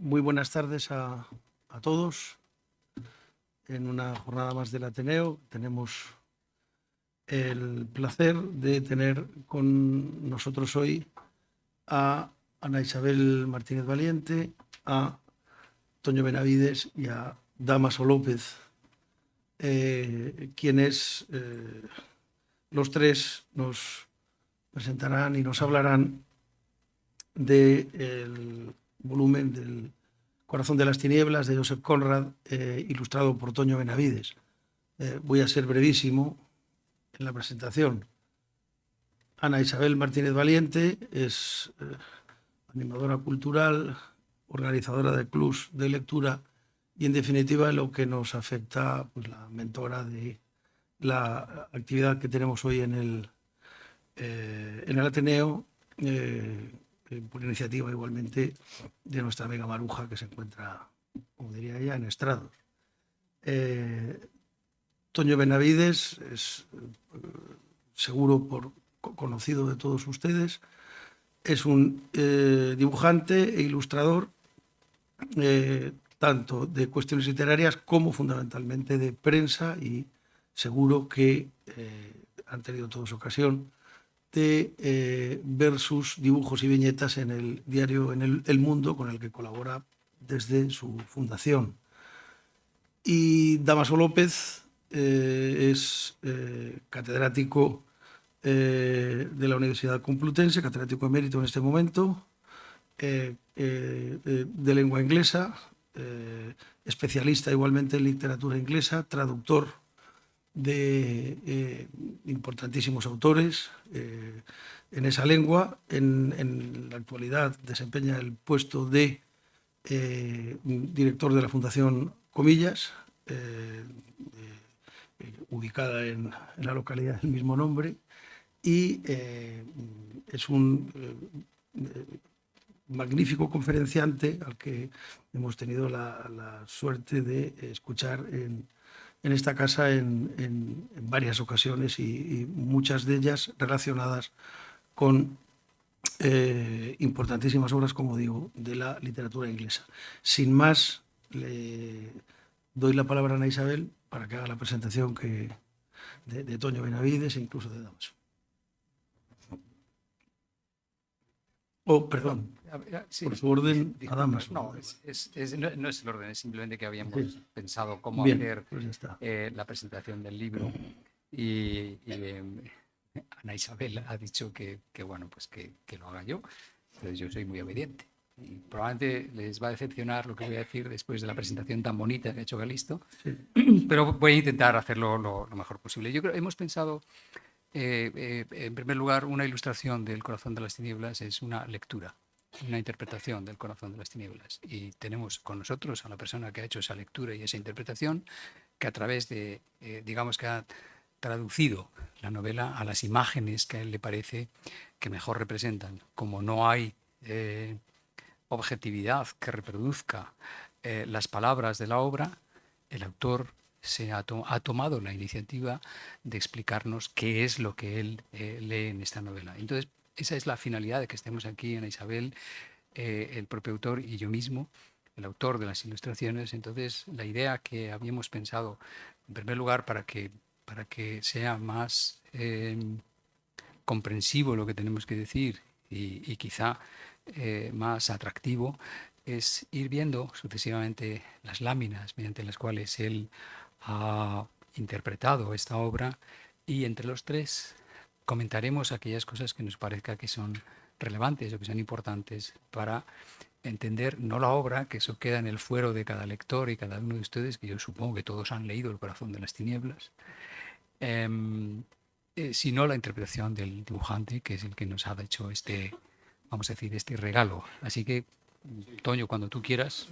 Muy buenas tardes a todos. En una jornada más del Ateneo tenemos el placer de tener con nosotros hoy a Ana Isabel Martínez Valiente, a Toño Benavides y a Dámaso López, quienes los tres nos presentarán y nos hablarán del volumen del Corazón de las Tinieblas de Joseph Conrad, ilustrado por Toño Benavides. Voy a ser brevísimo en la presentación. Ana Isabel Martínez Valiente es animadora cultural, organizadora de clubs de lectura y, en definitiva, en lo que nos afecta, pues la mentora de la actividad que tenemos hoy en el Ateneo, por iniciativa igualmente de nuestra amiga Maruja, que se encuentra, como diría ella, en estrados. Toño Benavides es seguro conocido de todos ustedes. Es un dibujante e ilustrador, tanto de cuestiones literarias como fundamentalmente de prensa, y seguro que han tenido todos ocasión de ver sus dibujos y viñetas en el diario El Mundo, con el que colabora desde su fundación. Y Dámaso López es catedrático de la Universidad Complutense, catedrático emérito en este momento, de lengua inglesa, especialista igualmente en literatura inglesa, traductor de importantísimos autores en esa lengua. En la actualidad desempeña el puesto de director de la Fundación Comillas, ubicada en la localidad del mismo nombre, y es un magnífico conferenciante al que hemos tenido la suerte de escuchar en esta casa en varias ocasiones, y muchas de ellas relacionadas con importantísimas obras, como digo, de la literatura inglesa. Sin más, le doy la palabra a Ana Isabel para que haga la presentación de Toño Benavides e incluso de Dámaso. Perdón, Sí, por su orden, a Dámaso. no, no es el orden, es simplemente que habíamos pensado cómo Bien, hacer pues ya está. la presentación del libro y Ana Isabel ha dicho bueno, pues que lo haga yo. Entonces yo soy muy obediente. Y probablemente les va a decepcionar lo que voy a decir después de la presentación tan bonita que ha hecho Galisto, Sí. pero voy a intentar hacerlo lo mejor posible. Yo creo que hemos pensado, en primer lugar, una ilustración del Corazón de las Tinieblas es una lectura, una interpretación del Corazón de las Tinieblas. Y tenemos con nosotros a la persona que ha hecho esa lectura y esa interpretación, que a través de, digamos que ha traducido la novela a las imágenes que a él le parece que mejor representan. Como no hay objetividad que reproduzca las palabras de la obra, el autor ha tomado la iniciativa de explicarnos qué es lo que él lee en esta novela. Entonces, esa es la finalidad de que estemos aquí, Ana Isabel, el propio autor y yo mismo, el autor de las ilustraciones. Entonces, la idea que habíamos pensado, en primer lugar, para que sea más comprensivo lo que tenemos que decir y quizá más atractivo, es ir viendo sucesivamente las láminas mediante las cuales él ha interpretado esta obra, y entre los tres comentaremos aquellas cosas que nos parezca que son relevantes o que son importantes para entender no la obra, que eso queda en el fuero de cada lector y cada uno de ustedes, que yo supongo que todos han leído El Corazón de las Tinieblas, sino la interpretación del dibujante, que es el que nos ha hecho este, vamos a decir, este regalo. Así que, Toño, cuando tú quieras.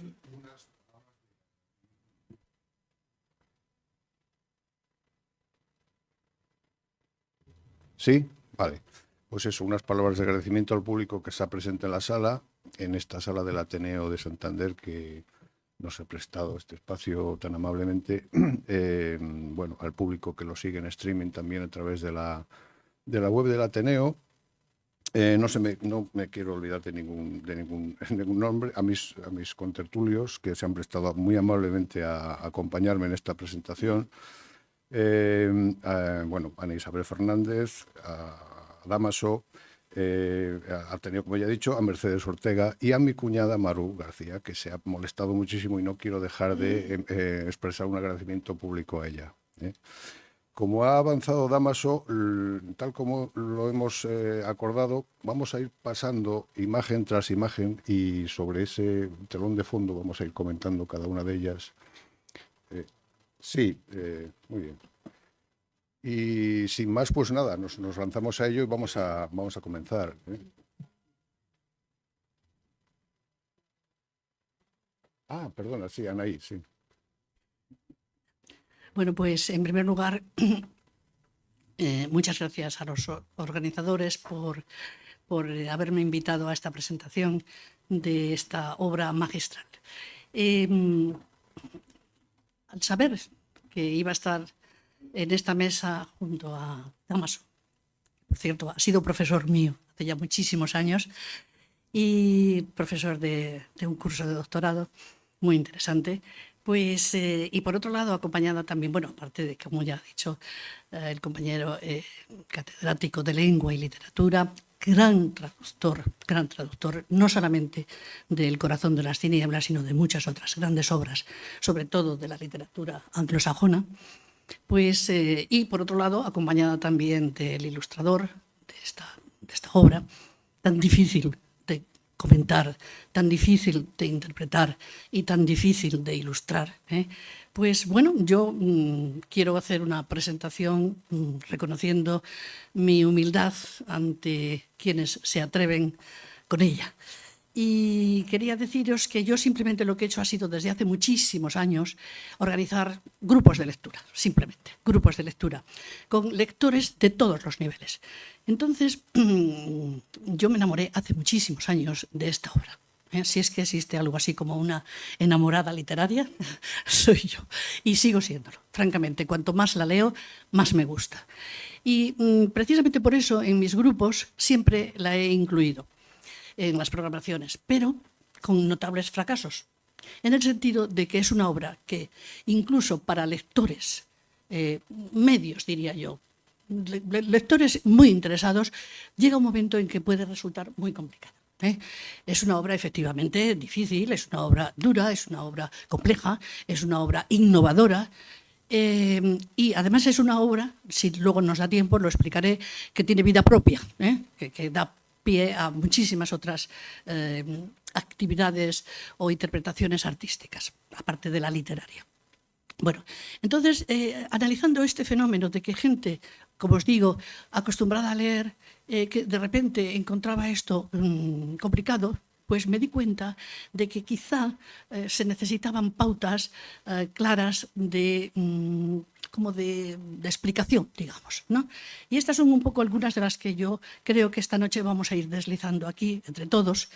Sí, vale. Pues eso, unas palabras de agradecimiento al público que está presente en la sala, en esta sala del Ateneo de Santander, que nos ha prestado este espacio tan amablemente. Bueno, al público que lo sigue en streaming también a través de la web del Ateneo. No me quiero olvidar de ningún nombre, a mis contertulios que se han prestado muy amablemente a acompañarme en esta presentación. Bueno, Ana Isabel Fernández, a Dámaso, a Ateneo, como ya he dicho, a Mercedes Ortega y a mi cuñada Maru García, que se ha molestado muchísimo y no quiero dejar de expresar un agradecimiento público a ella. Como ha avanzado Dámaso, tal como lo hemos acordado, vamos a ir pasando imagen tras imagen y sobre ese telón de fondo vamos a ir comentando cada una de ellas. Sí, muy bien. Y sin más, pues nada, nos lanzamos a ello y vamos a comenzar. Perdona, sí, Anaí, sí. Bueno, pues en primer lugar, muchas gracias a los organizadores por haberme invitado a esta presentación de esta obra magistral. Al saber que iba a estar en esta mesa junto a Dámaso, por cierto, ha sido profesor mío hace ya muchísimos años y profesor de un curso de doctorado muy interesante, pues, y por otro lado acompañada también, bueno, aparte de, como ya ha dicho el compañero catedrático de lengua y literatura, gran traductor, no solamente del Corazón de las Tinieblas, sino de muchas otras grandes obras, sobre todo de la literatura anglosajona, pues, y por otro lado acompañada también del ilustrador de esta obra, tan difícil de comentar, tan difícil de interpretar y tan difícil de ilustrar. Pues bueno, yo quiero hacer una presentación reconociendo mi humildad ante quienes se atreven con ella. Y quería deciros que yo simplemente lo que he hecho ha sido desde hace muchísimos años organizar grupos de lectura, simplemente grupos de lectura, con lectores de todos los niveles. Entonces, yo me enamoré hace muchísimos años de esta obra. Si es que existe algo así como una enamorada literaria, soy yo. Y sigo siéndolo, francamente. Cuanto más la leo, más me gusta. Y precisamente por eso en mis grupos siempre la he incluido en las programaciones, pero con notables fracasos, en el sentido de que es una obra que incluso para lectores medios, diría yo, lectores muy interesados, llega un momento en que puede resultar muy complicada. Es una obra efectivamente difícil, es una obra dura, es una obra compleja, es una obra innovadora, y además es una obra, si luego nos da tiempo lo explicaré, que tiene vida propia, que da pie a muchísimas otras actividades o interpretaciones artísticas, aparte de la literaria. Bueno, entonces, analizando este fenómeno de que gente, como os digo, acostumbrada a leer, que de repente encontraba esto complicado, pues me di cuenta de que quizá se necesitaban pautas claras de explicación, digamos, ¿no? Y estas son un poco algunas de las que yo creo que esta noche vamos a ir deslizando aquí entre todos,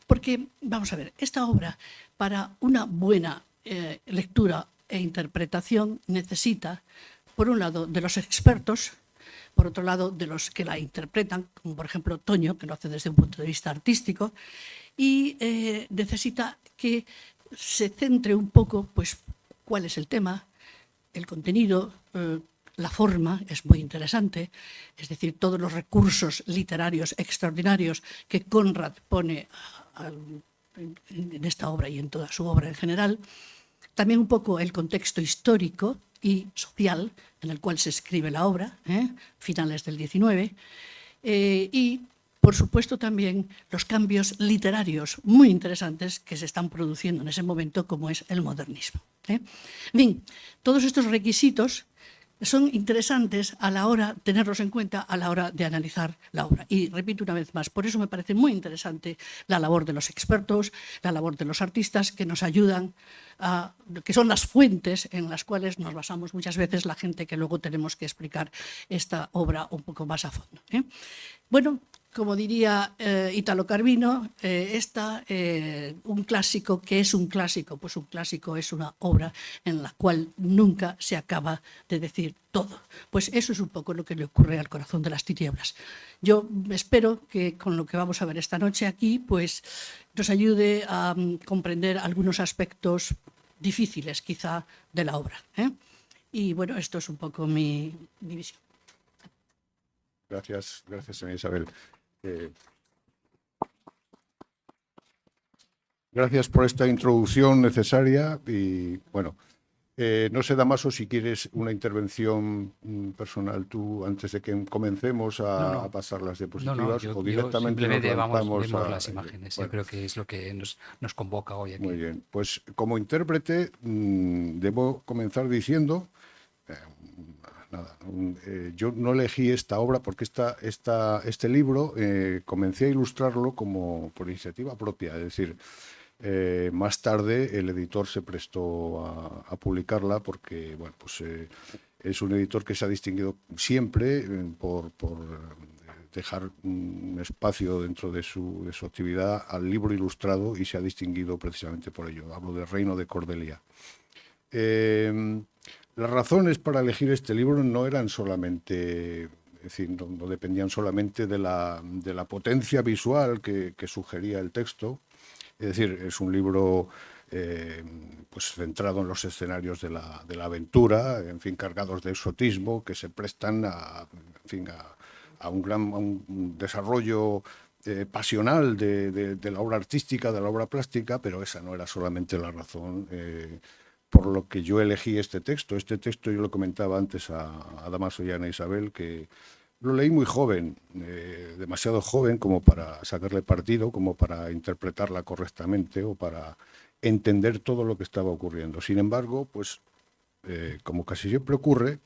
porque, vamos a ver, esta obra, para una buena lectura e interpretación, necesita, por un lado, de los expertos, por otro lado, de los que la interpretan, como por ejemplo Toño, que lo hace desde un punto de vista artístico, y necesita que se centre un poco, pues, cuál es el tema, el contenido, la forma es muy interesante, es decir, todos los recursos literarios extraordinarios que Conrad pone en esta obra y en toda su obra en general, también un poco el contexto histórico y social en el cual se escribe la obra, finales del XIX, y por supuesto también los cambios literarios muy interesantes que se están produciendo en ese momento, como es el modernismo. Bien, todos estos requisitos son interesantes a la hora, tenerlos en cuenta a la hora de analizar la obra. Y repito una vez más, por eso me parece muy interesante la labor de los expertos, la labor de los artistas que nos ayudan, que son las fuentes en las cuales nos basamos muchas veces la gente que luego tenemos que explicar esta obra un poco más a fondo. Bueno, como diría Italo Calvino, un clásico que es un clásico. Pues un clásico es una obra en la cual nunca se acaba de decir todo. Pues eso es un poco lo que le ocurre al Corazón de las tinieblas. Yo espero que con lo que vamos a ver esta noche aquí, pues nos ayude a comprender algunos aspectos difíciles quizá de la obra, ¿eh? Y bueno, esto es un poco mi visión. Gracias, señora Isabel. Gracias por esta introducción necesaria y, bueno, no sé, Damaso, si quieres una intervención personal tú antes de que comencemos a pasar las diapositivas, yo directamente simplemente nos lanzamos vemos a... las imágenes. Bueno, Yo creo que es lo que nos convoca hoy aquí. muy bien, pues como intérprete debo comenzar diciendo... Nada, yo no elegí esta obra porque este libro comencé a ilustrarlo como por iniciativa propia, es decir, más tarde el editor se prestó a publicarla porque, bueno, pues es un editor que se ha distinguido siempre por dejar un espacio dentro de su actividad al libro ilustrado y se ha distinguido precisamente por ello. Hablo de Reino de Cordelia. Las razones para elegir este libro no eran solamente, es decir, no dependían solamente de la potencia visual que sugería el texto. Es decir, es un libro pues centrado en los escenarios de la aventura, en fin, cargados de exotismo, que se prestan a un desarrollo pasional de la obra artística, de la obra plástica, pero esa no era solamente la razón por lo que yo elegí este texto. Este texto yo lo comentaba antes a Damaso y a Ana Isabel, que lo leí muy joven, demasiado joven como para sacarle partido, como para interpretarla correctamente o para entender todo lo que estaba ocurriendo. Sin embargo, pues como casi siempre ocurre,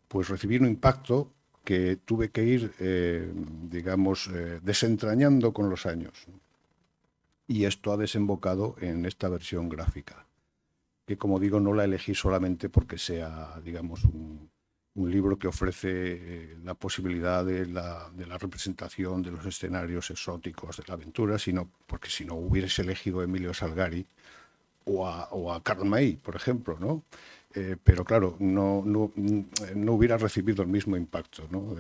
pues recibí un impacto que tuve que ir, desentrañando con los años. Y esto ha desembocado en esta versión gráfica, que, como digo, no la elegí solamente porque sea, digamos, un libro que ofrece la posibilidad de la representación de los escenarios exóticos de la aventura, sino porque si no hubiese elegido a Emilio Salgari o a Karl May, por ejemplo, ¿no? Pero claro, no hubiera recibido el mismo impacto, ¿no?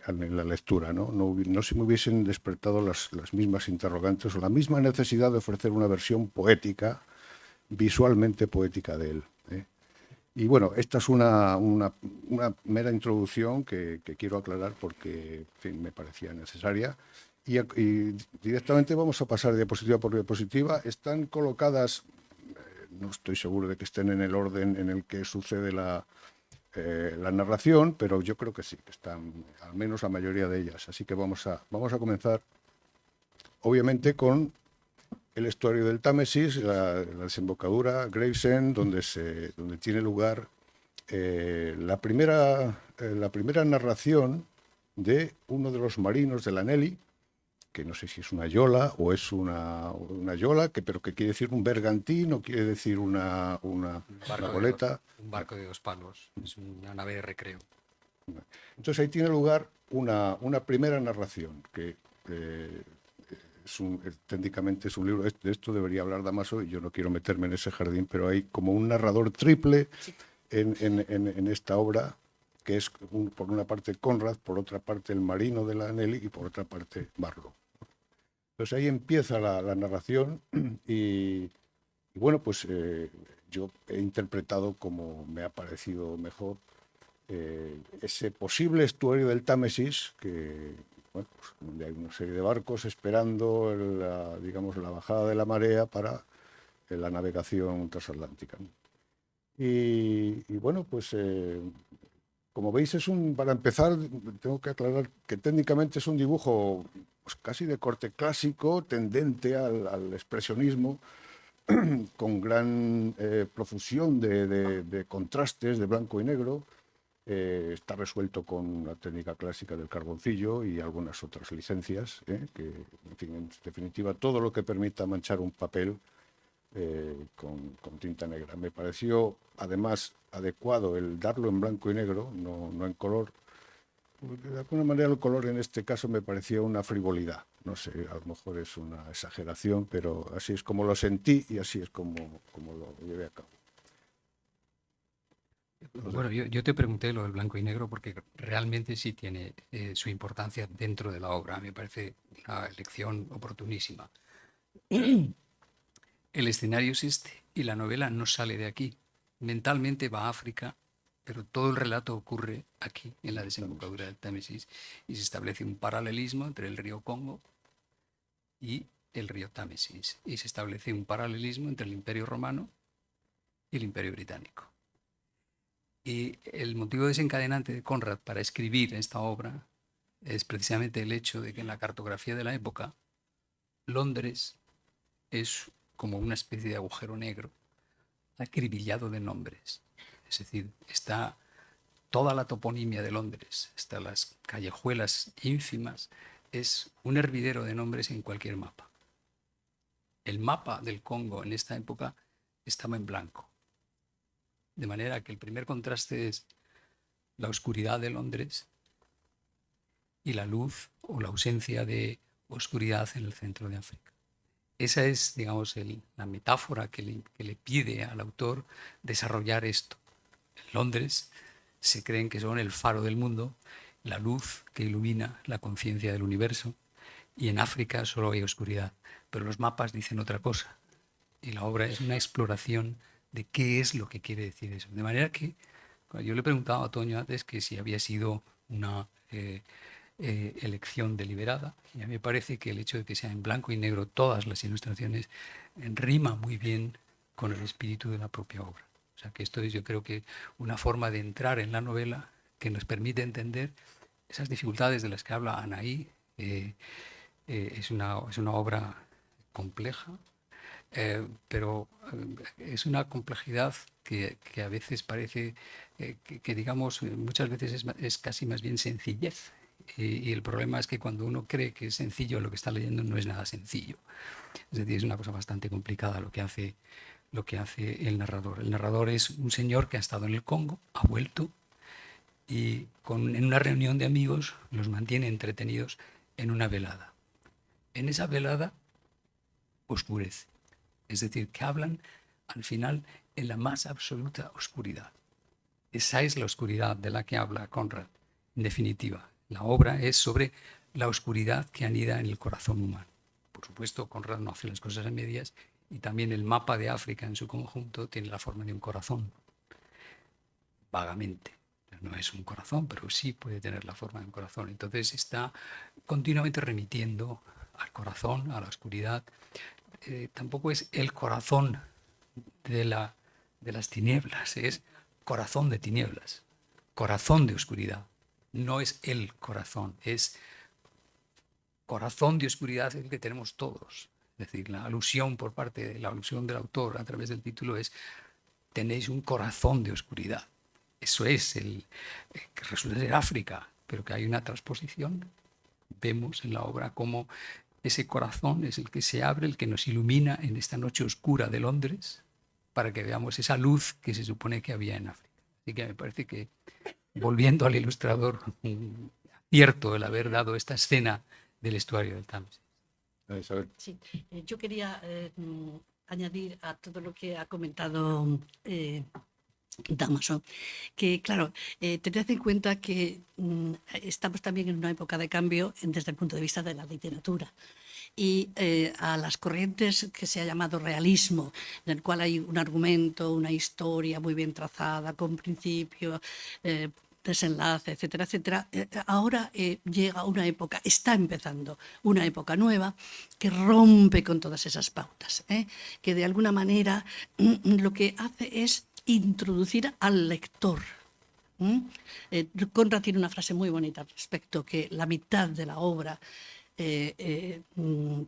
En la lectura, ¿no? No se me hubiesen despertado las mismas interrogantes o la misma necesidad de ofrecer una versión poética, visualmente poética de él. Y bueno, esta es una mera introducción que quiero aclarar porque, en fin, me parecía necesaria. Y directamente vamos a pasar diapositiva por diapositiva. Están colocadas, no estoy seguro de que estén en el orden en el que sucede la narración, pero yo creo que sí, que están al menos la mayoría de ellas. Así que vamos a comenzar, obviamente, con el estuario del Támesis, la desembocadura, Gravesend, donde tiene lugar la primera narración de uno de los marinos de la Nelly, que no sé si es una yola o es una yola, pero que quiere decir un bergantín o quiere decir una goleta. Un barco de 2 palos, es una nave de recreo. Entonces ahí tiene lugar una primera narración que... técnicamente es un libro, de esto debería hablar Damaso y yo no quiero meterme en ese jardín, pero hay como un narrador triple en esta obra, que es por una parte Conrad, por otra parte el marino de la Nelly y por otra parte Marlowe. Entonces ahí empieza la narración y bueno, pues yo he interpretado como me ha parecido mejor ese posible estuario del Támesis, que bueno, pues, donde hay una serie de barcos esperando la bajada de la marea para la navegación transatlántica. Y bueno, pues como veis, para empezar, tengo que aclarar que técnicamente es un dibujo pues, casi de corte clásico, tendente al expresionismo, con gran profusión de contrastes de blanco y negro. Está resuelto con la técnica clásica del carboncillo y algunas otras licencias, que, en fin, en definitiva, todo lo que permita manchar un papel con tinta negra. Me pareció, además, adecuado el darlo en blanco y negro, no en color, De alguna manera el color en este caso me parecía una frivolidad. No sé, a lo mejor es una exageración, pero así es como lo sentí y así es como lo llevé a cabo. Bueno, yo te pregunté lo del blanco y negro porque realmente sí tiene su importancia dentro de la obra. Me parece una elección oportunísima. El escenario es este y la novela no sale de aquí. Mentalmente va a África, pero todo el relato ocurre aquí, en la desembocadura del Támesis, y se establece un paralelismo entre el río Congo y el río Támesis, y se establece un paralelismo entre el Imperio Romano y el Imperio Británico. Y el motivo desencadenante de Conrad para escribir esta obra es precisamente el hecho de que en la cartografía de la época, Londres es como una especie de agujero negro, acribillado de nombres. Es decir, está toda la toponimia de Londres, hasta las callejuelas ínfimas, es un hervidero de nombres en cualquier mapa. El mapa del Congo en esta época estaba en blanco. De manera que el primer contraste es la oscuridad de Londres y la luz o la ausencia de oscuridad en el centro de África. Esa es, digamos, la metáfora que le pide al autor desarrollar esto. En Londres se creen que son el faro del mundo, la luz que ilumina la conciencia del universo, y en África solo hay oscuridad. Pero los mapas dicen otra cosa. Y la obra es una exploración de qué es lo que quiere decir eso. De manera que, yo le preguntaba a Toño antes que si había sido una elección deliberada, y a mí me parece que el hecho de que sea en blanco y negro todas las ilustraciones rima muy bien con el espíritu de la propia obra. O sea que esto es, yo creo que una forma de entrar en la novela que nos permite entender esas dificultades de las que habla Anaí. Es una obra compleja, pero es una complejidad que a veces parece que digamos, muchas veces es casi más bien sencillez. Y el problema es que cuando uno cree que es sencillo lo que está leyendo no es nada sencillo. Es decir, es una cosa bastante complicada lo que hace el narrador. El narrador es un señor que ha estado en el Congo, ha vuelto y en una reunión de amigos los mantiene entretenidos en una velada. En esa velada oscurece. Es decir, que hablan al final en la más absoluta oscuridad. Esa es la oscuridad de la que habla Conrad. En definitiva, la obra es sobre la oscuridad que anida en el corazón humano. Por supuesto, Conrad no hace las cosas a medias y también el mapa de África en su conjunto tiene la forma de un corazón, vagamente. No es un corazón, pero sí puede tener la forma de un corazón. Entonces está continuamente remitiendo al corazón, a la oscuridad. Tampoco es el corazón de las tinieblas, es corazón de tinieblas, corazón de oscuridad. No es el corazón, es corazón de oscuridad el que tenemos todos. Es decir, la alusión del autor a través del título es: tenéis un corazón de oscuridad. Eso es que resulta ser África, pero que hay una transposición. Vemos en la obra cómo ese corazón es el que se abre, el que nos ilumina en esta noche oscura de Londres, para que veamos esa luz que se supone que había en África. Así que me parece que, volviendo al ilustrador, cierto el haber dado esta escena del estuario del Támesis. Sí, yo quería añadir a todo lo que ha comentado Dámaso, que claro, tened en cuenta que estamos también en una época de cambio desde el punto de vista de la literatura. Y a las corrientes que se ha llamado realismo, en el cual hay un argumento, una historia muy bien trazada, con principio, desenlace, etcétera, etcétera, ahora llega una época, está empezando una época nueva que rompe con todas esas pautas, que de alguna manera lo que hace es introducir al lector. Conrad tiene una frase muy bonita al respecto, que la mitad de la obra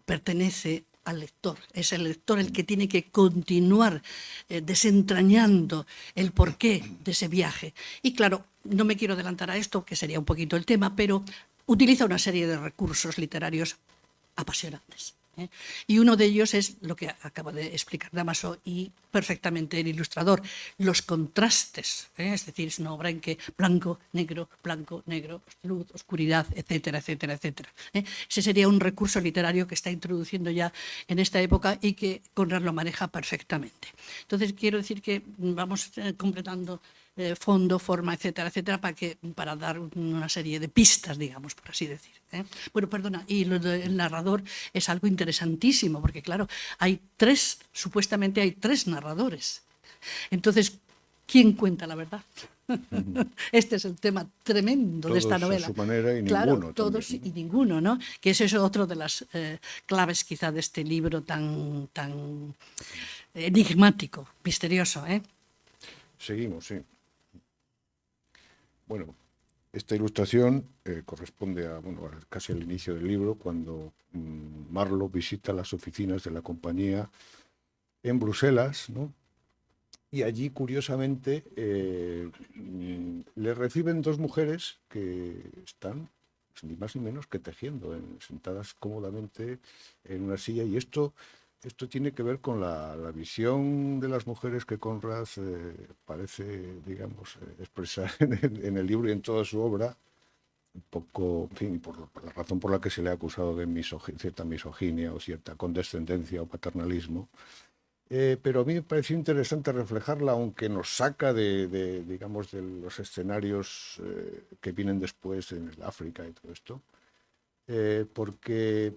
pertenece al lector. Es el lector el que tiene que continuar desentrañando el porqué de ese viaje. Y claro, no me quiero adelantar a esto, que sería un poquito el tema, pero utiliza una serie de recursos literarios apasionantes. ¿eh? Y uno de ellos es lo que acaba de explicar Dámaso y perfectamente el ilustrador, los contrastes, ¿eh? Es decir, es una obra en que blanco, negro, luz, oscuridad, etcétera, etcétera, etcétera, ¿eh? Ese sería un recurso literario que está introduciendo ya en esta época y que Conrad lo maneja perfectamente. Entonces, quiero decir que vamos completando fondo, forma, etcétera, etcétera, para dar una serie de pistas, digamos, por así decir, ¿eh? Bueno, perdona, y lo del narrador es algo interesantísimo, porque claro, supuestamente hay tres narradores. Entonces, ¿quién cuenta la verdad? Este es el tema tremendo de esta novela. Todos a su manera y claro, ninguno. Todos también, ¿no? y ninguno, ¿no? Que ese es otro de las claves quizá de este libro tan enigmático, misterioso, ¿eh? Seguimos, sí. Bueno, esta ilustración corresponde casi al inicio del libro, cuando Marlowe visita las oficinas de la compañía en Bruselas, ¿no? Y allí, curiosamente, le reciben dos mujeres que están, ni más ni menos que tejiendo, sentadas cómodamente en una silla. Y esto tiene que ver con la visión de las mujeres que Conrad parece, digamos, expresar en el libro y en toda su obra, un poco, en fin, por la razón por la que se le ha acusado de cierta misoginia o cierta condescendencia o paternalismo. Pero a mí me pareció interesante reflejarla, aunque nos saca digamos, de los escenarios que vienen después en el África y todo esto, porque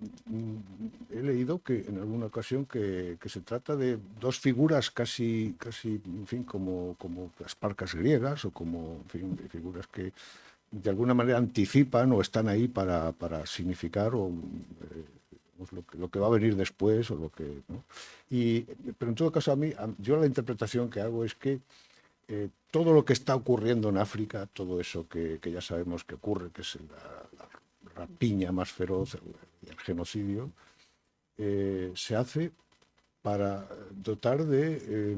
he leído que en alguna ocasión que se trata de dos figuras casi en fin, como las parcas griegas, o como, en fin, figuras que de alguna manera anticipan o están ahí para significar lo que va a venir después, o lo que, ¿no? Pero en todo caso, yo la interpretación que hago es que todo lo que está ocurriendo en África, todo eso que ya sabemos que ocurre, que es la rapiña más feroz, el genocidio, se hace para dotar de,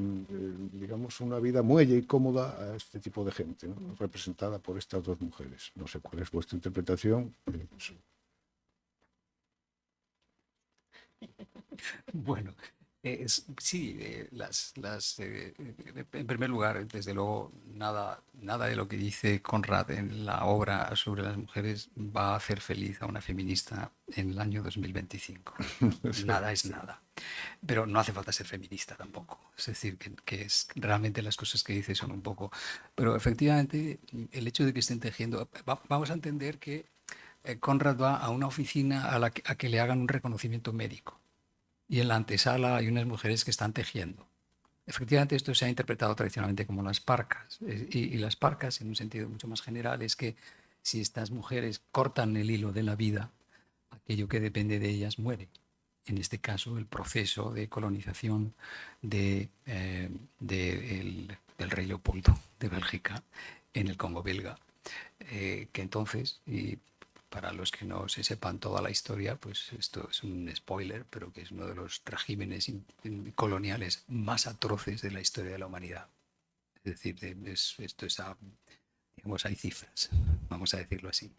digamos, una vida muelle y cómoda a este tipo de gente, ¿no? Representada por estas dos mujeres. No sé cuál es vuestra interpretación. Bueno, sí, en primer lugar, desde luego, nada de lo que dice Conrad en la obra sobre las mujeres va a hacer feliz a una feminista en el año 2025. Nada es nada. Pero no hace falta ser feminista tampoco. Es decir, que realmente las cosas que dice son un poco... Pero efectivamente, el hecho de que estén tejiendo... Vamos a entender que Conrad va a una oficina a que le hagan un reconocimiento médico. Y en la antesala hay unas mujeres que están tejiendo. Efectivamente, esto se ha interpretado tradicionalmente como las parcas. Y las parcas, en un sentido mucho más general, es que si estas mujeres cortan el hilo de la vida, aquello que depende de ellas muere. En este caso, el proceso de colonización del rey Leopoldo de Bélgica en el Congo belga. Que entonces, y para los que no se sepan toda la historia, pues esto es un spoiler, pero que es uno de los regímenes coloniales más atroces de la historia de la humanidad. Es decir, digamos, hay cifras, vamos a decirlo así.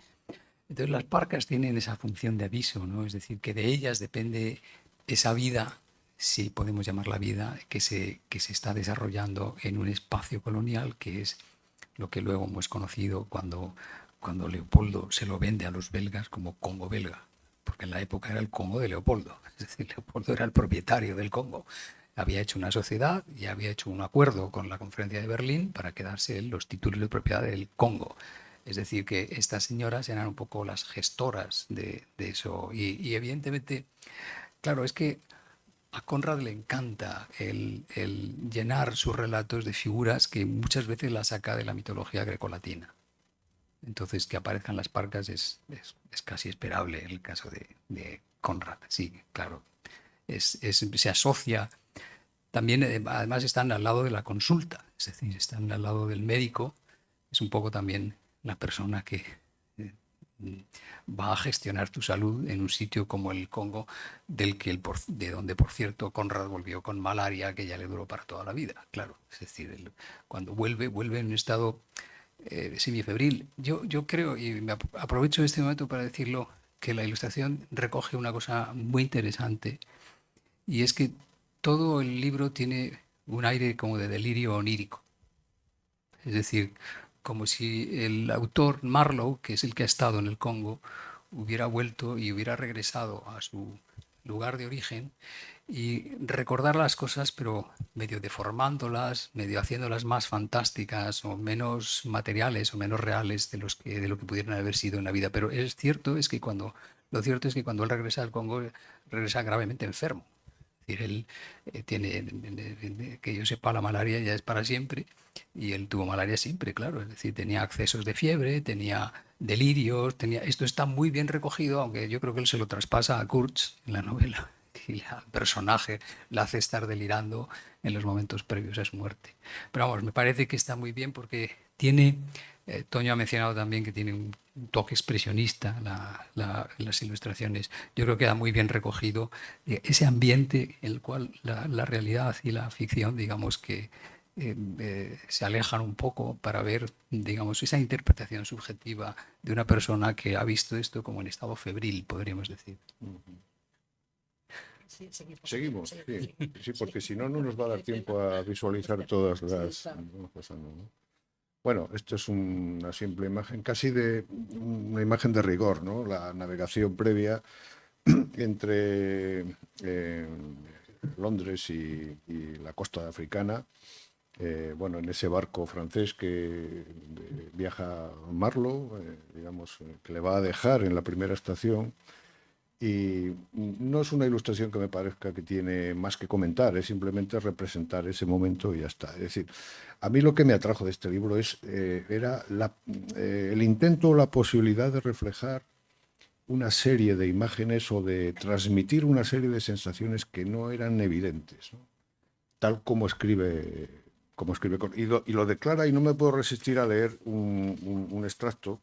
Entonces las parcas tienen esa función de aviso, ¿no? Es decir, que de ellas depende esa vida, si podemos llamarla vida, que se está desarrollando en un espacio colonial, que es lo que luego hemos conocido cuando Leopoldo se lo vende a los belgas como Congo belga, porque en la época era el Congo de Leopoldo, es decir, Leopoldo era el propietario del Congo. Había hecho una sociedad y había hecho un acuerdo con la Conferencia de Berlín para quedarse los títulos de propiedad del Congo. Es decir, que estas señoras eran un poco las gestoras de eso. Y evidentemente, claro, es que a Conrad le encanta el llenar sus relatos de figuras que muchas veces las saca de la mitología grecolatina. Entonces, que aparezcan las parcas es casi esperable en el caso de Conrad. Sí, claro. Se asocia. También, además, están al lado de la consulta, es decir, están al lado del médico. Es un poco también la persona que va a gestionar tu salud en un sitio como el Congo, de donde, por cierto, Conrad volvió con malaria, que ya le duró para toda la vida. Claro, es decir, cuando vuelve en un estado semifebril. Yo creo, y me aprovecho de este momento para decirlo, que la ilustración recoge una cosa muy interesante, y es que todo el libro tiene un aire como de delirio onírico. Es decir, como si el autor Marlowe, que es el que ha estado en el Congo, hubiera vuelto y hubiera regresado a su lugar de origen y recordar las cosas, pero medio deformándolas, medio haciéndolas más fantásticas o menos materiales o menos reales de lo que pudieran haber sido en la vida. Pero lo cierto es que cuando él regresa al Congo, regresa gravemente enfermo. Es decir, él que yo sepa, la malaria ya es para siempre, y él tuvo malaria siempre, claro. Es decir, tenía accesos de fiebre, tenía delirios, esto está muy bien recogido, aunque yo creo que él se lo traspasa a Kurtz en la novela, y al personaje la hace estar delirando en los momentos previos a su muerte. Pero vamos, me parece que está muy bien porque tiene, Toño ha mencionado también que tiene un toque expresionista las ilustraciones. Yo creo que queda muy bien recogido ese ambiente en el cual la realidad y la ficción, digamos que se alejan un poco para ver, digamos, esa interpretación subjetiva de una persona que ha visto esto como en estado febril, podríamos decir. Seguimos, sí, sí, porque si no, no nos va a dar tiempo a visualizar todas las... Vamos pasando, ¿no? Bueno, esto es una simple imagen, casi de una imagen de rigor, ¿no? La navegación previa entre Londres y la costa africana. Bueno, en ese barco francés que viaja Marlowe, digamos, que le va a dejar en la primera estación. Y no es una ilustración que me parezca que tiene más que comentar, es simplemente representar ese momento y ya está. Es decir, a mí lo que me atrajo de este libro era el intento o la posibilidad de reflejar una serie de imágenes o de transmitir una serie de sensaciones que no eran evidentes, ¿no? Tal como escribe y lo declara, y no me puedo resistir a leer un extracto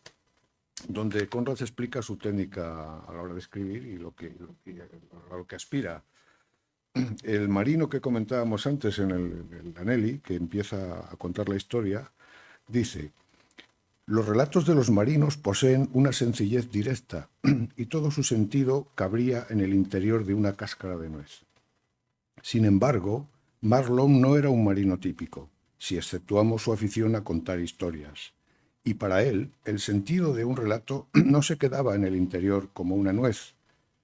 donde Conrad explica su técnica a la hora de escribir y a lo que aspira. El marino que comentábamos antes en el Anelli, que empieza a contar la historia, dice: los relatos de los marinos poseen una sencillez directa y todo su sentido cabría en el interior de una cáscara de nuez. Sin embargo, Marlowe no era un marino típico, si exceptuamos su afición a contar historias. Y para él, el sentido de un relato no se quedaba en el interior como una nuez,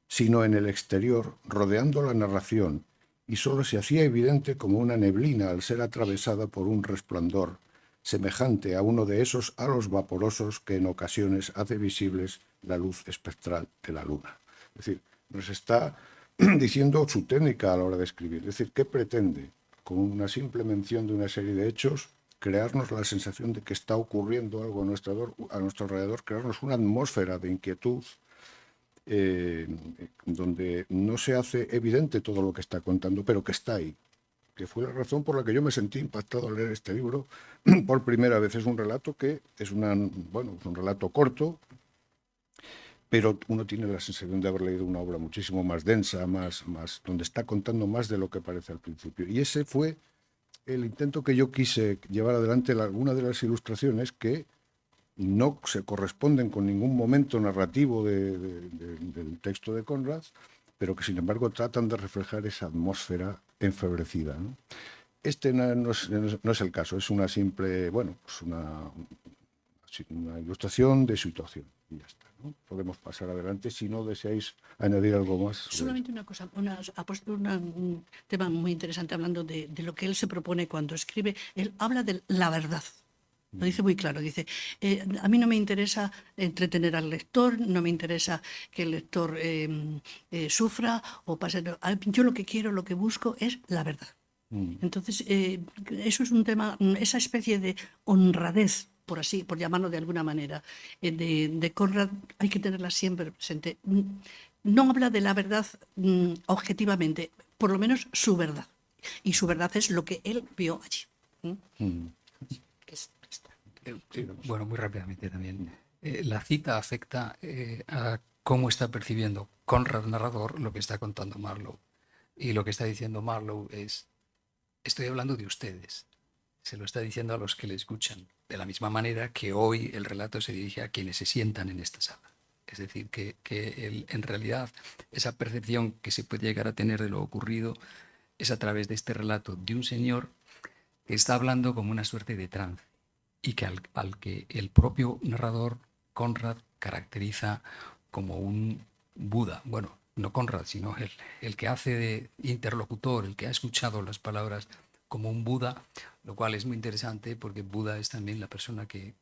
sino en el exterior, rodeando la narración, y sólo se hacía evidente como una neblina al ser atravesada por un resplandor, semejante a uno de esos halos vaporosos que en ocasiones hace visibles la luz espectral de la luna. Es decir, nos está diciendo su técnica a la hora de escribir. Es decir, ¿qué pretende? Con una simple mención de una serie de hechos, crearnos la sensación de que está ocurriendo algo a nuestro alrededor, crearnos una atmósfera de inquietud donde no se hace evidente todo lo que está contando, pero que está ahí. Que fue la razón por la que yo me sentí impactado al leer este libro por primera vez. Es un relato que es un relato corto, pero uno tiene la sensación de haber leído una obra muchísimo más densa, donde está contando más de lo que parece al principio. Y ese fue el intento que yo quise llevar adelante en alguna de las ilustraciones, que no se corresponden con ningún momento narrativo del texto de Conrad, pero que sin embargo tratan de reflejar esa atmósfera enfebrecida, ¿no? Este no es el caso, es una simple, una ilustración de situación y ya está, ¿no? Podemos pasar adelante si no deseáis añadir algo más. Solamente una cosa, ha puesto un tema muy interesante hablando de lo que él se propone cuando escribe. Él habla de la verdad. Lo dice muy claro, dice, a mí no me interesa entretener al lector, no me interesa que el lector sufra o pase. Yo lo que quiero, lo que busco es la verdad. Entonces, eso es un tema, esa especie de honradez, por llamarlo de alguna manera, de Conrad, hay que tenerla siempre presente. No habla de la verdad objetivamente, por lo menos su verdad. Y su verdad es lo que él vio allí. Bueno, muy rápidamente también. La cita afecta a cómo está percibiendo Conrad, narrador, lo que está contando Marlowe. Y lo que está diciendo Marlowe es: estoy hablando de ustedes. Se lo está diciendo a los que le escuchan, de la misma manera que hoy el relato se dirige a quienes se sientan en esta sala. Es decir, en realidad esa percepción que se puede llegar a tener de lo ocurrido es a través de este relato de un señor que está hablando como una suerte de trance y que al que el propio narrador, Conrad, caracteriza como un Buda. Bueno, no Conrad, sino el que hace de interlocutor, el que ha escuchado las palabras como un Buda, lo cual es muy interesante porque Buda es también la persona que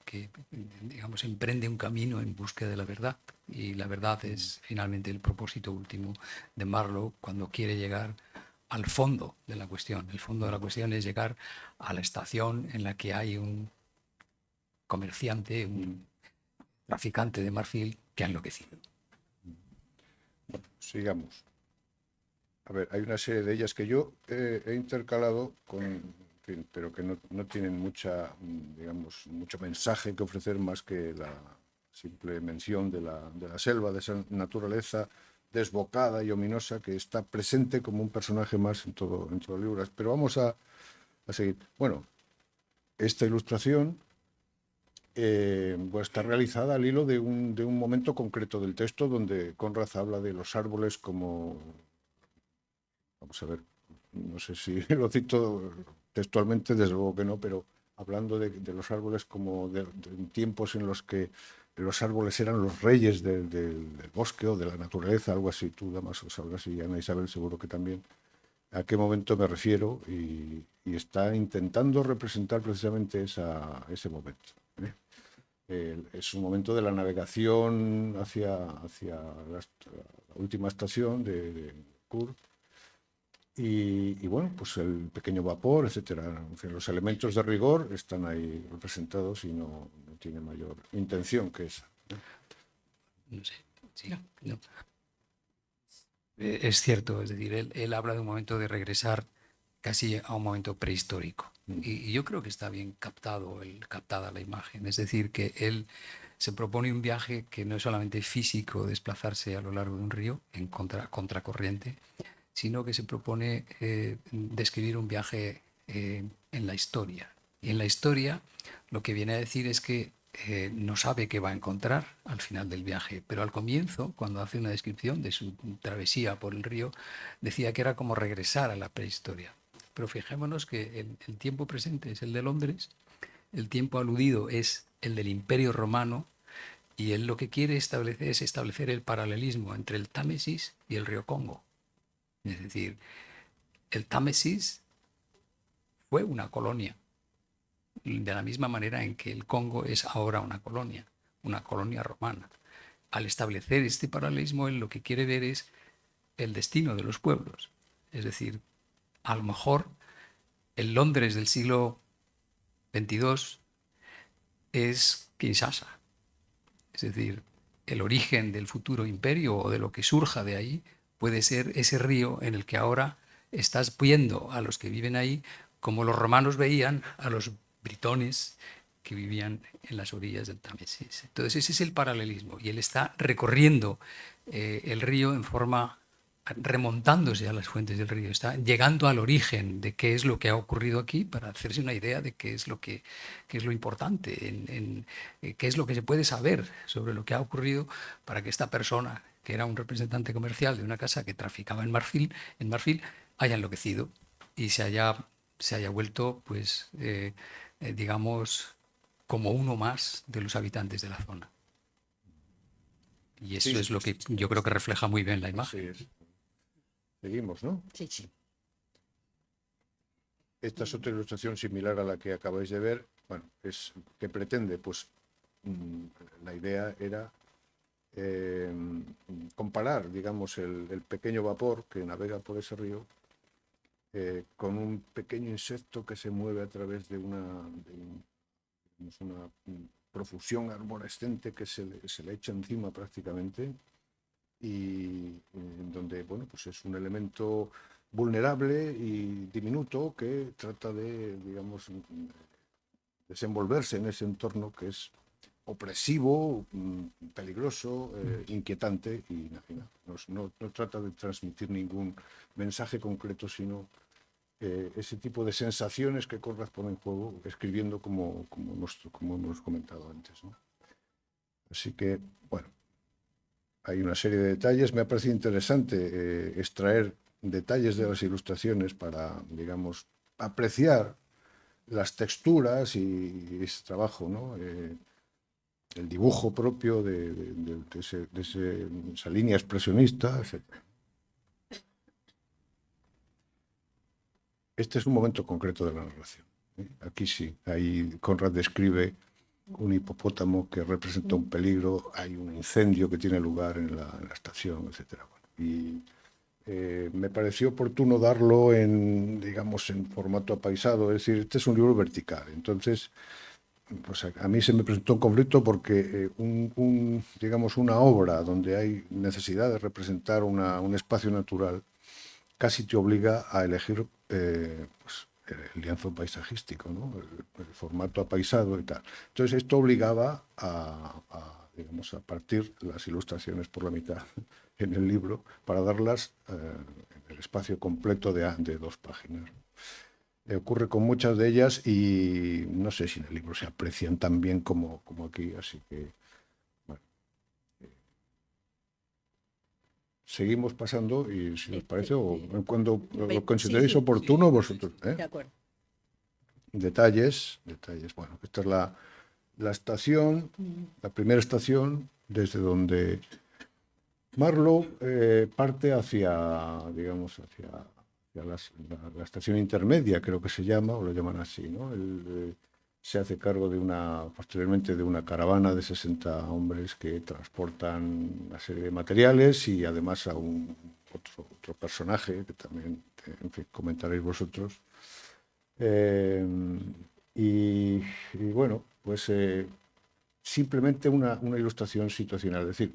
digamos, emprende un camino en búsqueda de la verdad. Y la verdad es finalmente el propósito último de Marlowe cuando quiere llegar al fondo de la cuestión. El fondo de la cuestión es llegar a la estación en la que hay un comerciante, un traficante de marfil que ha enloquecido. Sigamos. A ver, hay una serie de ellas que yo he intercalado con, en fin, pero que no tienen digamos, mucho mensaje que ofrecer más que la simple mención de la selva, de esa naturaleza desbocada y ominosa que está presente como un personaje más en todo el libro. Pero vamos a seguir. Bueno, esta ilustración pues está realizada al hilo de un momento concreto del texto donde Conrad habla de los árboles como... Vamos a ver, no sé si lo cito textualmente, desde luego que no, pero hablando de los árboles como de tiempos en los que los árboles eran los reyes del bosque o de la naturaleza, algo así. Tú, Damaso, sabrás, y Ana Isabel seguro que también, a qué momento me refiero, y está intentando representar precisamente ese momento. Es un momento de la navegación hacia la última estación de Kurt. Y bueno, pues el pequeño vapor, etcétera. En fin, los elementos de rigor están ahí representados y no tiene mayor intención que esa. No sé. Sí, no. Es cierto, es decir, él habla de un momento de regresar casi a un momento prehistórico. Y yo creo que está bien captada la imagen. Es decir, que él se propone un viaje que no es solamente físico, desplazarse a lo largo de un río en contracorriente, sino que se propone describir un viaje en la historia. Y en la historia lo que viene a decir es que no sabe qué va a encontrar al final del viaje, pero al comienzo, cuando hace una descripción de su travesía por el río, decía que era como regresar a la prehistoria. Pero fijémonos que el tiempo presente es el de Londres, el tiempo aludido es el del Imperio Romano, y él lo que quiere establecer es establecer el paralelismo entre el Támesis y el río Congo. Es decir, el Támesis fue una colonia, de la misma manera en que el Congo es ahora una colonia romana. Al establecer este paralelismo, él lo que quiere ver es el destino de los pueblos. Es decir, a lo mejor el Londres del siglo XXII es Kinshasa. Es decir, el origen del futuro imperio o de lo que surja de ahí puede ser ese río en el que ahora estás viendo a los que viven ahí como los romanos veían a los britones que vivían en las orillas del Támesis. Entonces ese es el paralelismo y él está recorriendo el río en forma remontándose a las fuentes del río, está llegando al origen de qué es lo que ha ocurrido aquí para hacerse una idea de qué es lo importante, qué es lo que se puede saber sobre lo que ha ocurrido para que esta persona, que era un representante comercial de una casa que traficaba en marfil haya enloquecido y se haya vuelto, pues, digamos, como uno más de los habitantes de la zona. Y eso Sí, es lo que yo creo que refleja muy bien la imagen. Así es. Seguimos, ¿no? Sí, sí. Esta es otra ilustración similar a la que acabáis de ver. Bueno, ¿qué pretende? Pues la idea era comparar, digamos, el pequeño vapor que navega por ese río con un pequeño insecto que se mueve a través de una profusión arborescente que se le echa encima prácticamente, y en donde, bueno, pues es un elemento vulnerable y diminuto que trata de, digamos, desenvolverse en ese entorno que es opresivo, peligroso, inquietante, y no trata de transmitir ningún mensaje concreto, sino ese tipo de sensaciones que Conrad pone en juego, escribiendo como hemos comentado antes, ¿no? Así que, bueno, hay una serie de detalles. Me ha parecido interesante extraer detalles de las ilustraciones para, digamos, apreciar las texturas y ese trabajo, ¿no? El dibujo propio de esa línea expresionista, etc. Este es un momento concreto de la narración. Aquí sí, ahí Conrad describe un hipopótamo que representa un peligro, hay un incendio que tiene lugar en la estación, etc. Y me pareció oportuno darlo digamos, en formato apaisado, es decir, este es un libro vertical. Entonces, pues a mí se me presentó un conflicto porque digamos, una obra donde hay necesidad de representar un espacio natural casi te obliga a elegir pues, el lienzo paisajístico, ¿no? El formato apaisado y tal. Entonces esto obligaba digamos, a partir las ilustraciones por la mitad en el libro para darlas en el espacio completo de 2 páginas. Ocurre con muchas de ellas y no sé si en el libro se aprecian tan bien como aquí, así que bueno. Seguimos pasando y si os parece, o cuando lo consideréis oportuno, vosotros. De acuerdo. Detalles. Bueno, esta es la estación, la primera estación, desde donde Marlowe parte hacia, digamos, hacia la estación intermedia, creo que se llama, o lo llaman así, ¿no? Él se hace cargo posteriormente de una caravana de 60 hombres que transportan una serie de materiales y además a otro personaje que también, en fin, comentaréis vosotros. Y bueno, pues simplemente una ilustración situacional. Es decir,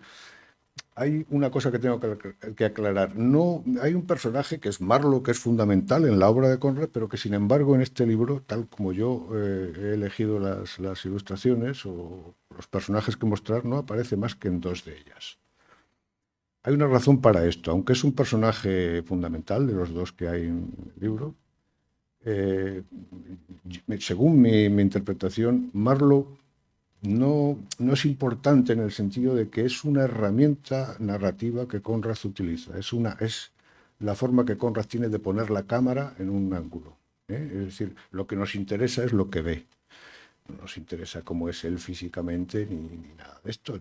hay una cosa que tengo que aclarar. No, hay un personaje que es Marlowe, que es fundamental en la obra de Conrad, pero que sin embargo en este libro, tal como yo he elegido las ilustraciones o los personajes que mostrar, no aparece más que en 2 de ellas. Hay una razón para esto, aunque es un personaje fundamental de los 2 que hay en el libro. Según mi interpretación, Marlowe no es importante en el sentido de que es una herramienta narrativa que Conrad utiliza. Es la forma que Conrad tiene de poner la cámara en un ángulo. Es decir, lo que nos interesa es lo que ve. No nos interesa cómo es él físicamente ni nada de esto.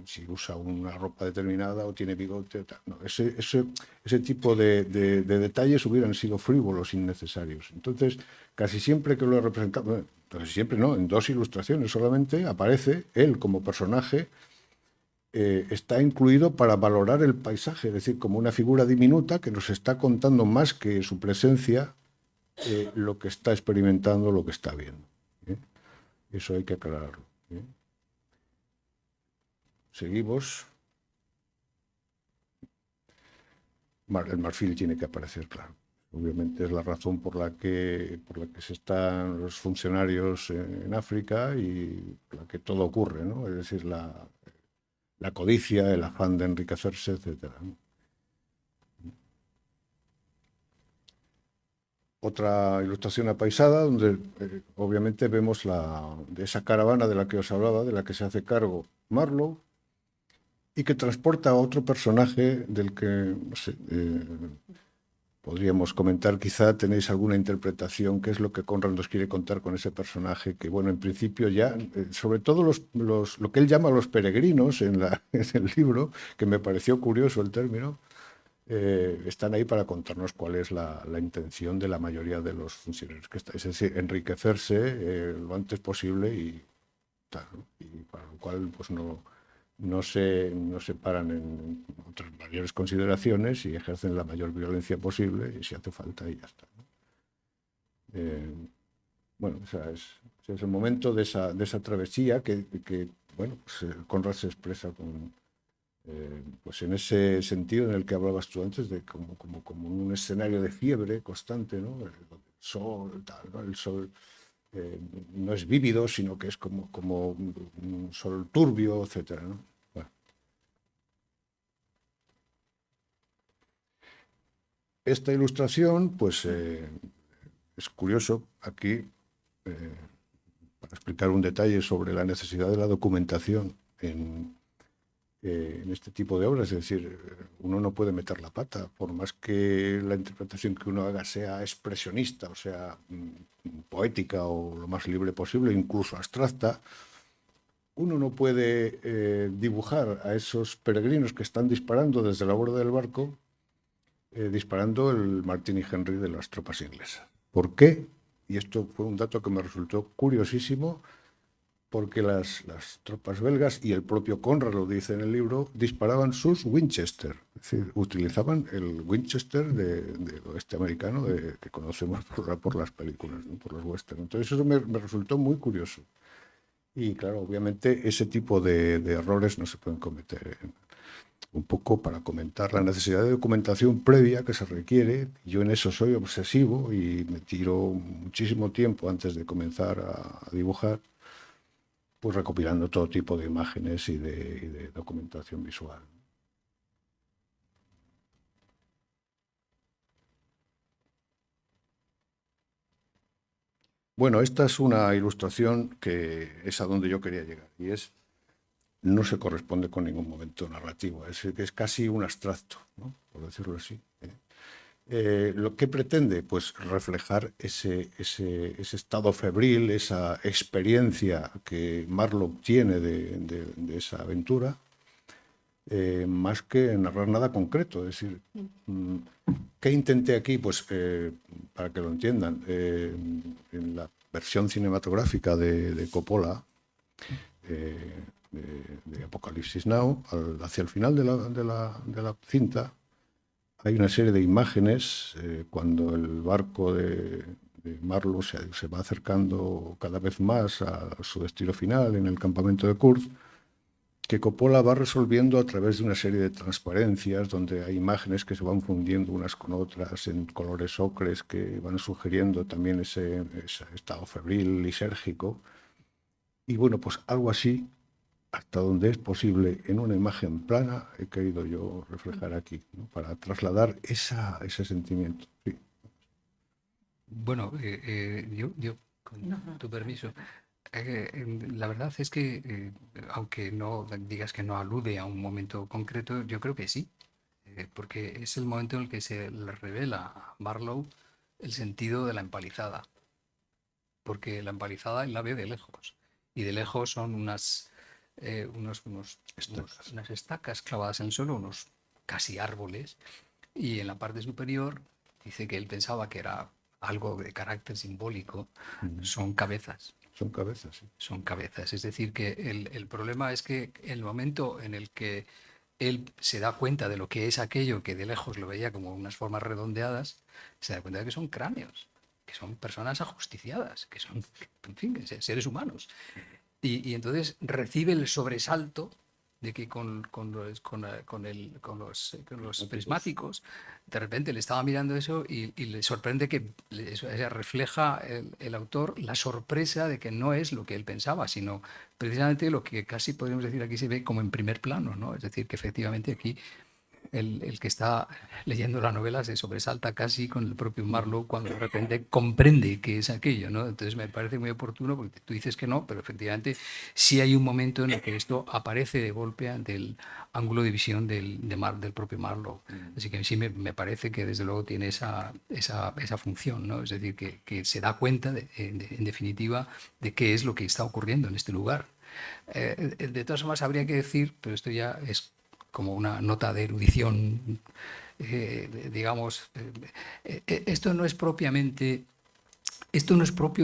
Si usa una ropa determinada o tiene bigote. Tal. No, ese tipo de detalles hubieran sido frívolos, innecesarios. Entonces, casi siempre que lo he representado, casi siempre no, en 2 ilustraciones solamente aparece él como personaje. Está incluido para valorar el paisaje, es decir, como una figura diminuta que nos está contando más que su presencia lo que está experimentando, lo que está viendo. Eso hay que aclararlo. Seguimos. El marfil tiene que aparecer, claro. Obviamente es la razón por la que se están los funcionarios en África y por la que todo ocurre, ¿no? Es decir, la codicia, el afán de enriquecerse, etc. Otra ilustración apaisada donde obviamente vemos de esa caravana de la que os hablaba, de la que se hace cargo Marlowe y que transporta a otro personaje del que, no sé, podríamos comentar, quizá tenéis alguna interpretación, qué es lo que Conrad nos quiere contar con ese personaje, que bueno, en principio ya, sobre todo lo que él llama los peregrinos en el libro, que me pareció curioso el término, están ahí para contarnos cuál es la intención de la mayoría de los funcionarios, es decir, enriquecerse lo antes posible y tal, ¿no? Y para lo cual pues no se paran en otras mayores consideraciones y ejercen la mayor violencia posible y si hace falta y ya está, ¿no? Bueno, ese es el momento de esa travesía que bueno, pues, Conrad se expresa pues en ese sentido en el que hablabas tú antes, de como un escenario de fiebre constante, ¿no? El sol, tal, ¿no? El sol no es vívido, sino que es como un sol turbio, etc., ¿no? Bueno. Esta ilustración, pues es curioso aquí, para explicar un detalle sobre la necesidad de la documentación en en este tipo de obras. Es decir, uno no puede meter la pata, por más que la interpretación que uno haga sea expresionista, o sea, poética o lo más libre posible, incluso abstracta. Uno no puede dibujar a esos peregrinos que están disparando desde la borda del barco, disparando el Martini Henry de las tropas inglesas. ¿Por qué? Y esto fue un dato que me resultó curiosísimo, porque las tropas belgas, y el propio Conrad lo dice en el libro, disparaban sus Winchester, es decir, utilizaban el Winchester del oeste americano que conocemos por las películas, ¿no? Por los westerns. Entonces eso me resultó muy curioso. Y claro, obviamente ese tipo de errores no se pueden cometer. Un poco para comentar la necesidad de documentación previa que se requiere. Yo en eso soy obsesivo y me tiro muchísimo tiempo antes de comenzar a dibujar, pues recopilando todo tipo de imágenes y de documentación visual. Bueno, esta es una ilustración que es a donde yo quería llegar, y no se corresponde con ningún momento narrativo, es casi un abstracto, ¿no? Por decirlo así. ¿Lo que pretende? Pues reflejar ese estado febril, esa experiencia que Marlowe tiene de esa aventura, más que narrar nada concreto. Es decir, ¿qué intenté aquí? Pues para que lo entiendan, en la versión cinematográfica de Coppola, de Apocalipsis Now, hacia el final de la cinta, hay una serie de imágenes cuando el barco de Marlowe se va acercando cada vez más a su destino final en el campamento de Kurd, que Coppola va resolviendo a través de una serie de transparencias donde hay imágenes que se van fundiendo unas con otras en colores ocres que van sugiriendo también ese estado febril, lisérgico. Y bueno, pues algo así, hasta donde es posible, en una imagen plana, he querido yo reflejar aquí, ¿no? Para trasladar ese sentimiento. Sí. Bueno, yo, con tu permiso, la verdad es que, aunque no digas que no alude a un momento concreto, yo creo que sí, porque es el momento en el que se le revela a Marlowe el sentido de la empalizada, porque la empalizada él la ve de lejos, y de lejos son unas estacas clavadas en el suelo, unos casi árboles, y en la parte superior dice que él pensaba que era algo de carácter simbólico, son cabezas. Son cabezas, sí. Son cabezas. Es decir, que el problema es que el momento en el que él se da cuenta de lo que es aquello que de lejos lo veía como unas formas redondeadas, se da cuenta de que son cráneos, que son personas ajusticiadas, que son, en fin, seres humanos. Y entonces recibe el sobresalto de que con los prismáticos, de repente le estaba mirando eso y le sorprende que refleja el autor la sorpresa de que no es lo que él pensaba, sino precisamente lo que casi podríamos decir aquí se ve como en primer plano, ¿no? Es decir, que efectivamente aquí el que está leyendo la novela se sobresalta casi con el propio Marlowe cuando de repente comprende qué es aquello, ¿no? Entonces me parece muy oportuno porque tú dices que no, pero efectivamente sí hay un momento en el que esto aparece de golpe ante el ángulo de visión del propio Marlowe. Así que sí me parece que desde luego tiene esa función, ¿no? Es decir, que se da cuenta en definitiva de qué es lo que está ocurriendo en este lugar. De todas formas habría que decir, pero esto ya es como una nota de erudición, digamos, esto no es propio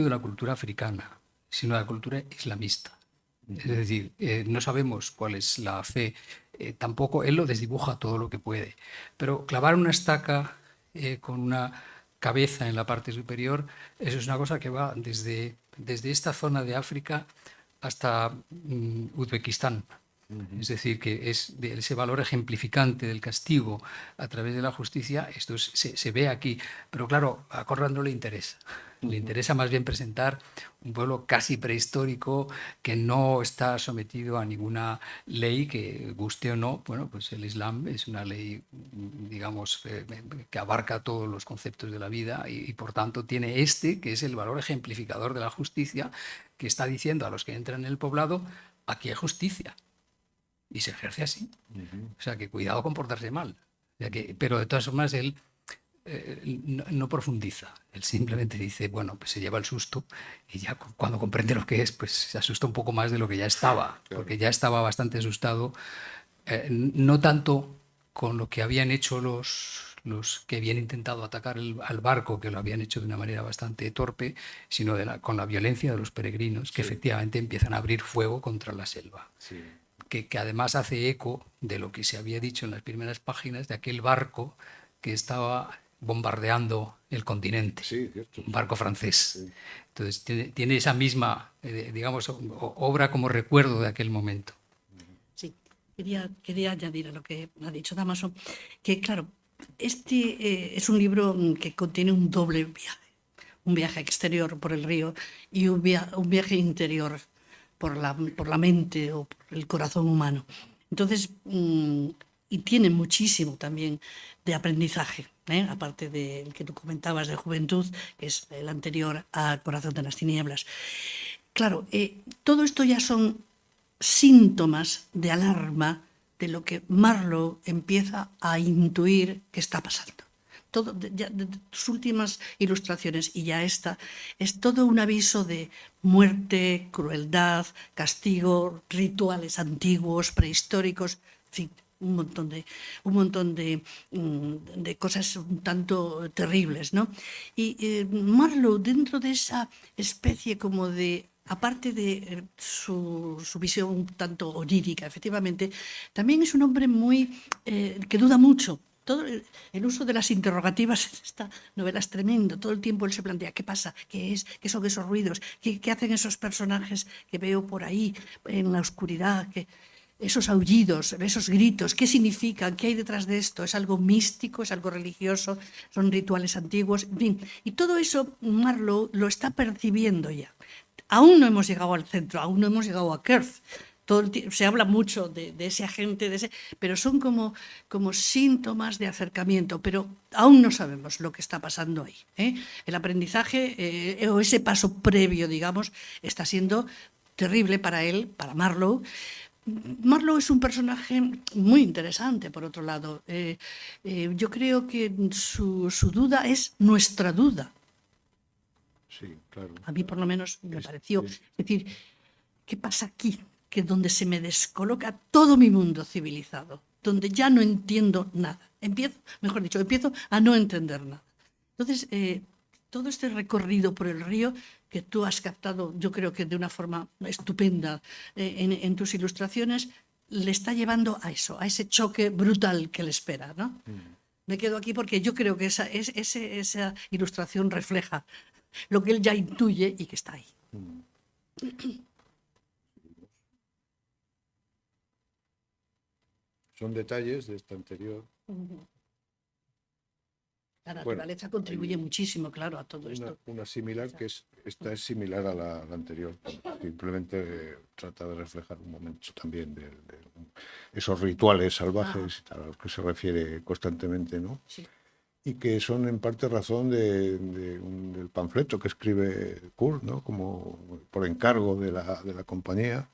de la cultura africana, sino de la cultura islamista. Es decir, no sabemos cuál es la fe, tampoco él lo desdibuja todo lo que puede, pero clavar una estaca con una cabeza en la parte superior, eso es una cosa que va desde esta zona de África hasta Uzbekistán. Es decir, que es de ese valor ejemplificante del castigo a través de la justicia, esto se ve aquí. Pero claro, a Conrad no le interesa. Le interesa más bien presentar un pueblo casi prehistórico que no está sometido a ninguna ley, que guste o no. Bueno, pues el Islam es una ley, digamos, que abarca todos los conceptos de la vida y por tanto tiene que es el valor ejemplificador de la justicia, que está diciendo a los que entran en el poblado, aquí hay justicia. y se ejerce así. O sea, que cuidado con portarse mal. O sea, pero de todas formas él no profundiza. Él simplemente dice, bueno, pues se lleva el susto y ya cuando comprende lo que es, pues se asusta un poco más de lo que ya estaba, porque ya estaba bastante asustado, no tanto con lo que habían hecho los que habían intentado atacar al barco, que lo habían hecho de una manera bastante torpe, sino con la violencia de los peregrinos, que efectivamente empiezan a abrir fuego contra la selva. Sí. Que además hace eco de lo que se había dicho en las primeras páginas de aquel barco que estaba bombardeando el continente, Sí, cierto. un barco francés. Sí. Entonces tiene esa misma, digamos, obra como recuerdo de aquel momento. Sí, quería añadir a lo que ha dicho Dámaso, que claro, este es un libro que contiene un doble viaje. Un viaje exterior por el río y un viaje interior por la mente o por el corazón humano. Entonces, y tiene muchísimo también de aprendizaje, aparte del que tú comentabas de juventud, que es el anterior a Corazón de las Tinieblas. Claro, todo esto ya son síntomas de alarma de lo que Marlowe empieza a intuir que está pasando. Todo, ya, de tus últimas ilustraciones y ya esta, es todo un aviso de muerte, crueldad, castigo, rituales antiguos, prehistóricos, en fin, un montón de cosas un tanto terribles, ¿no? Y Marlowe, dentro de esa especie como de, aparte de su visión un tanto onírica, efectivamente, también es un hombre muy que duda mucho. Todo el uso de las interrogativas en esta novela es tremendo. Todo el tiempo él se plantea qué pasa, qué es, qué son esos ruidos, qué hacen esos personajes que veo por ahí en la oscuridad, esos aullidos, esos gritos, qué significan, qué hay detrás de esto. ¿Es algo místico, es algo religioso, son rituales antiguos? En fin, y todo eso Marlowe lo está percibiendo ya. Aún no hemos llegado al centro, aún no hemos llegado a Kurth. Se habla mucho de ese agente, pero son como síntomas de acercamiento, pero aún no sabemos lo que está pasando ahí. El aprendizaje o ese paso previo, digamos, está siendo terrible para él, para Marlowe. Marlowe es un personaje muy interesante, por otro lado. Yo creo que su duda es nuestra duda. Sí, claro. A mí, por lo menos, me pareció. Es decir, ¿qué pasa aquí? Que donde se me descoloca todo mi mundo civilizado, donde ya no entiendo nada. Empiezo a no entender nada. Entonces, todo este recorrido por el río que tú has captado, yo creo que de una forma estupenda en tus ilustraciones, le está llevando a eso, a ese choque brutal que le espera, ¿no? Me quedo aquí porque yo creo que esa ilustración refleja lo que él ya intuye y que está ahí. Son detalles de esta anterior. La naturaleza contribuye muchísimo, claro, a todo esto. Una similar, que esta es similar a la anterior. Simplemente trata de reflejar un momento también de esos rituales salvajes a los que se refiere constantemente, ¿no? Sí. Y que son en parte razón del panfleto que escribe Kurth, ¿no? Como por encargo de la compañía.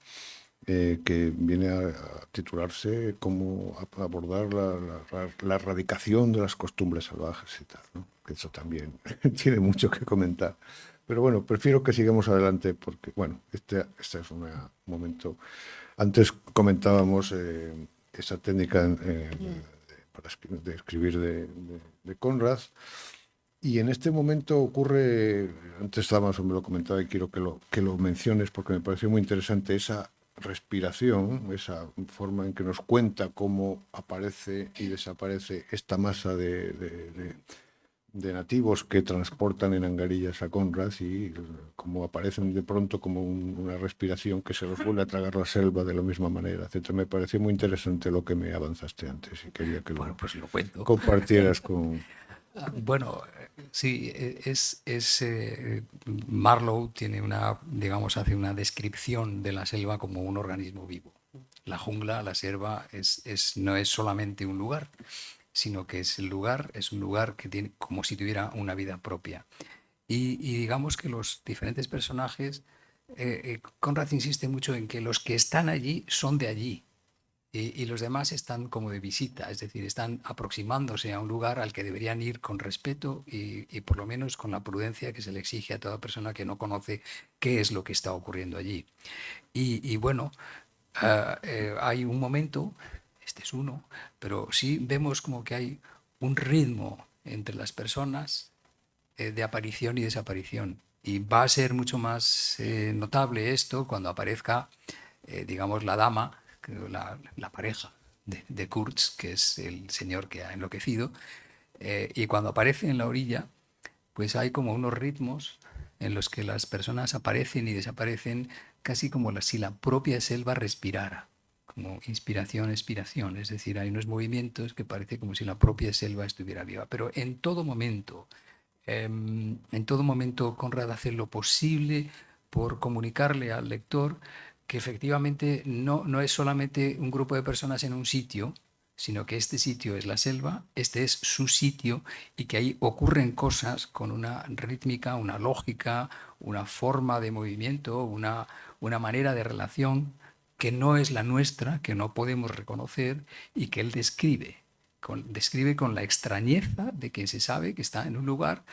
Que viene a titularse cómo abordar la erradicación de las costumbres salvajes y tal, ¿no? Que eso también tiene mucho que comentar. Pero bueno, prefiero que sigamos adelante porque, bueno, este es un momento. Antes comentábamos esa técnica de escribir de Conrad. Y en este momento ocurre, antes me lo comentaba y quiero que lo menciones porque me pareció muy interesante esa respiración, esa forma en que nos cuenta cómo aparece y desaparece esta masa de nativos que transportan en angarillas a Conrad y cómo aparecen de pronto como una respiración que se los vuelve a tragar la selva de la misma manera, etc. Me pareció muy interesante lo que me avanzaste antes y quería que Pues lo cuento. compartieras con... Bueno, sí, Marlowe tiene hace una descripción de la selva como un organismo vivo. La jungla, la selva, no es solamente un lugar, sino que es un lugar que tiene como si tuviera una vida propia. Y digamos que los diferentes personajes, Conrad insiste mucho en que los que están allí son de allí. y los demás están como de visita, es decir, están aproximándose a un lugar al que deberían ir con respeto y por lo menos con la prudencia que se le exige a toda persona que no conoce qué es lo que está ocurriendo allí. Y bueno, hay un momento, este es uno, pero sí vemos como que hay un ritmo entre las personas de aparición y desaparición. Y va a ser mucho más notable esto cuando aparezca, digamos, la dama, la pareja de Kurtz, que es el señor que ha enloquecido, y cuando aparece en la orilla, pues hay como unos ritmos en los que las personas aparecen y desaparecen casi como si la propia selva respirara, como inspiración, expiración, es decir, hay unos movimientos que parece como si la propia selva estuviera viva, pero en todo momento Conrad hace lo posible por comunicarle al lector que efectivamente no es solamente un grupo de personas en un sitio, sino que este sitio es la selva, este es su sitio y que ahí ocurren cosas con una rítmica, una lógica, una forma de movimiento, una manera de relación que no es la nuestra, que no podemos reconocer y que él describe con la extrañeza de que se sabe que está en un lugar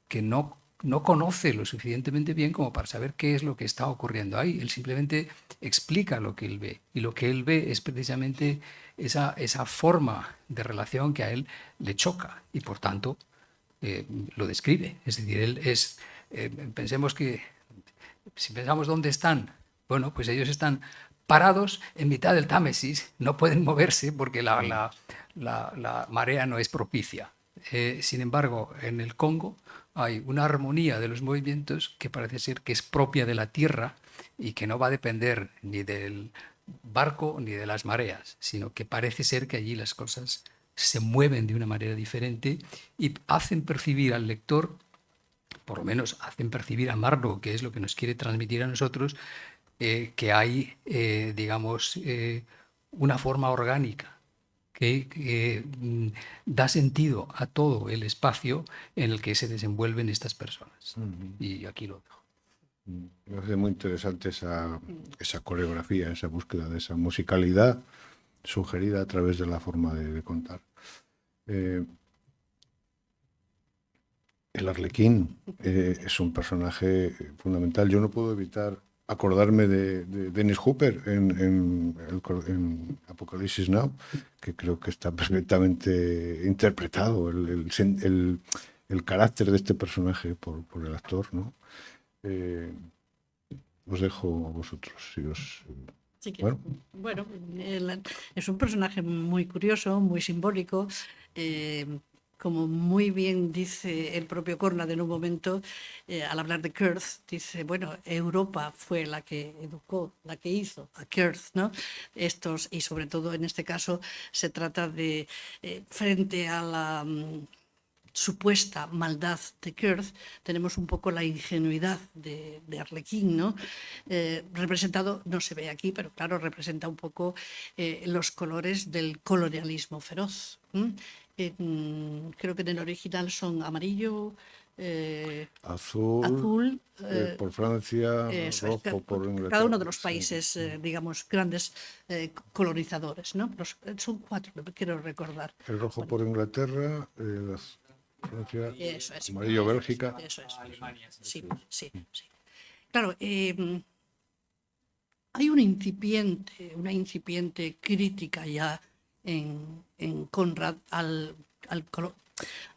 que no conoce lo suficientemente bien como para saber qué es lo que está ocurriendo ahí. Él simplemente explica lo que él ve y lo que él ve es precisamente esa forma de relación que a él le choca y por tanto lo describe. Es decir, pensemos que si pensamos dónde están, bueno, pues ellos están parados en mitad del Támesis, no pueden moverse porque la marea no es propicia. Sin embargo, en el Congo hay una armonía de los movimientos que parece ser que es propia de la tierra y que no va a depender ni del barco ni de las mareas, sino que parece ser que allí las cosas se mueven de una manera diferente y hacen percibir al lector, por lo menos hacen percibir a Marlowe, que es lo que nos quiere transmitir a nosotros, que hay, digamos, una forma orgánica que da sentido a todo el espacio en el que se desenvuelven estas personas. Y aquí lo dejo. Me parece muy interesante esa coreografía, esa búsqueda de esa musicalidad sugerida a través de la forma de contar. El Arlequín es un personaje fundamental. Yo no puedo evitar acordarme de Dennis Hopper en Apocalipsis Now, que creo que está perfectamente interpretado el carácter de este personaje por el actor, ¿no? Os dejo a vosotros. Sí que, bueno, es un personaje muy curioso, muy simbólico. Como muy bien dice el propio Conrad en un momento, al hablar de Kurth, dice, bueno, Europa fue la que educó, la que hizo a Kurth, ¿no? Y sobre todo en este caso se trata de, frente a la supuesta maldad de Kurth, tenemos un poco la ingenuidad de Arlequín, ¿no? Representado, no se ve aquí, pero claro, representa un poco los colores del colonialismo feroz. Creo que en el original son amarillo, azul por Francia, rojo por Inglaterra. Cada uno de los países, digamos, grandes colonizadores, ¿no? Son 4, quiero recordar. El rojo por Inglaterra, Francia, amarillo Bélgica. Eso es. Alemania. Sí. Claro, hay una incipiente crítica ya en Conrad a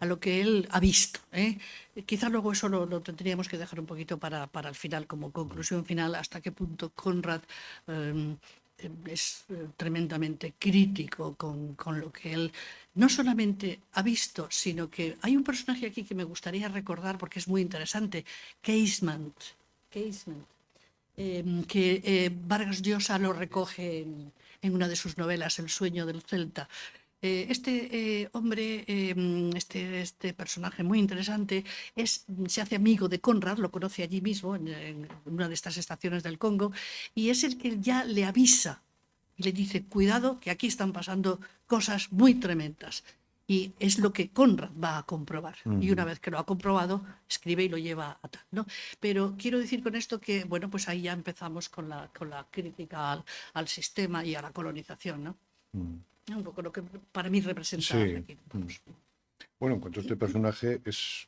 lo que él ha visto. Quizá luego eso lo tendríamos que dejar un poquito para el final, como conclusión final, hasta qué punto Conrad es tremendamente crítico con lo que él no solamente ha visto, sino que hay un personaje aquí que me gustaría recordar porque es muy interesante, Casement, que Vargas Llosa lo recoge en una de sus novelas, El sueño del Celta. Este hombre, este personaje muy interesante, se hace amigo de Conrad, lo conoce allí mismo, en una de estas estaciones del Congo, y es el que ya le avisa y le dice, cuidado, que aquí están pasando cosas muy tremendas. Y es lo que Conrad va a comprobar. Y una vez que lo ha comprobado, escribe y lo lleva a tal, ¿no? Pero quiero decir con esto que, bueno, pues ahí ya empezamos con la crítica al sistema y a la colonización, ¿no? Un poco lo que para mí representa Sí. Arlequín. Bueno, en cuanto a este personaje, es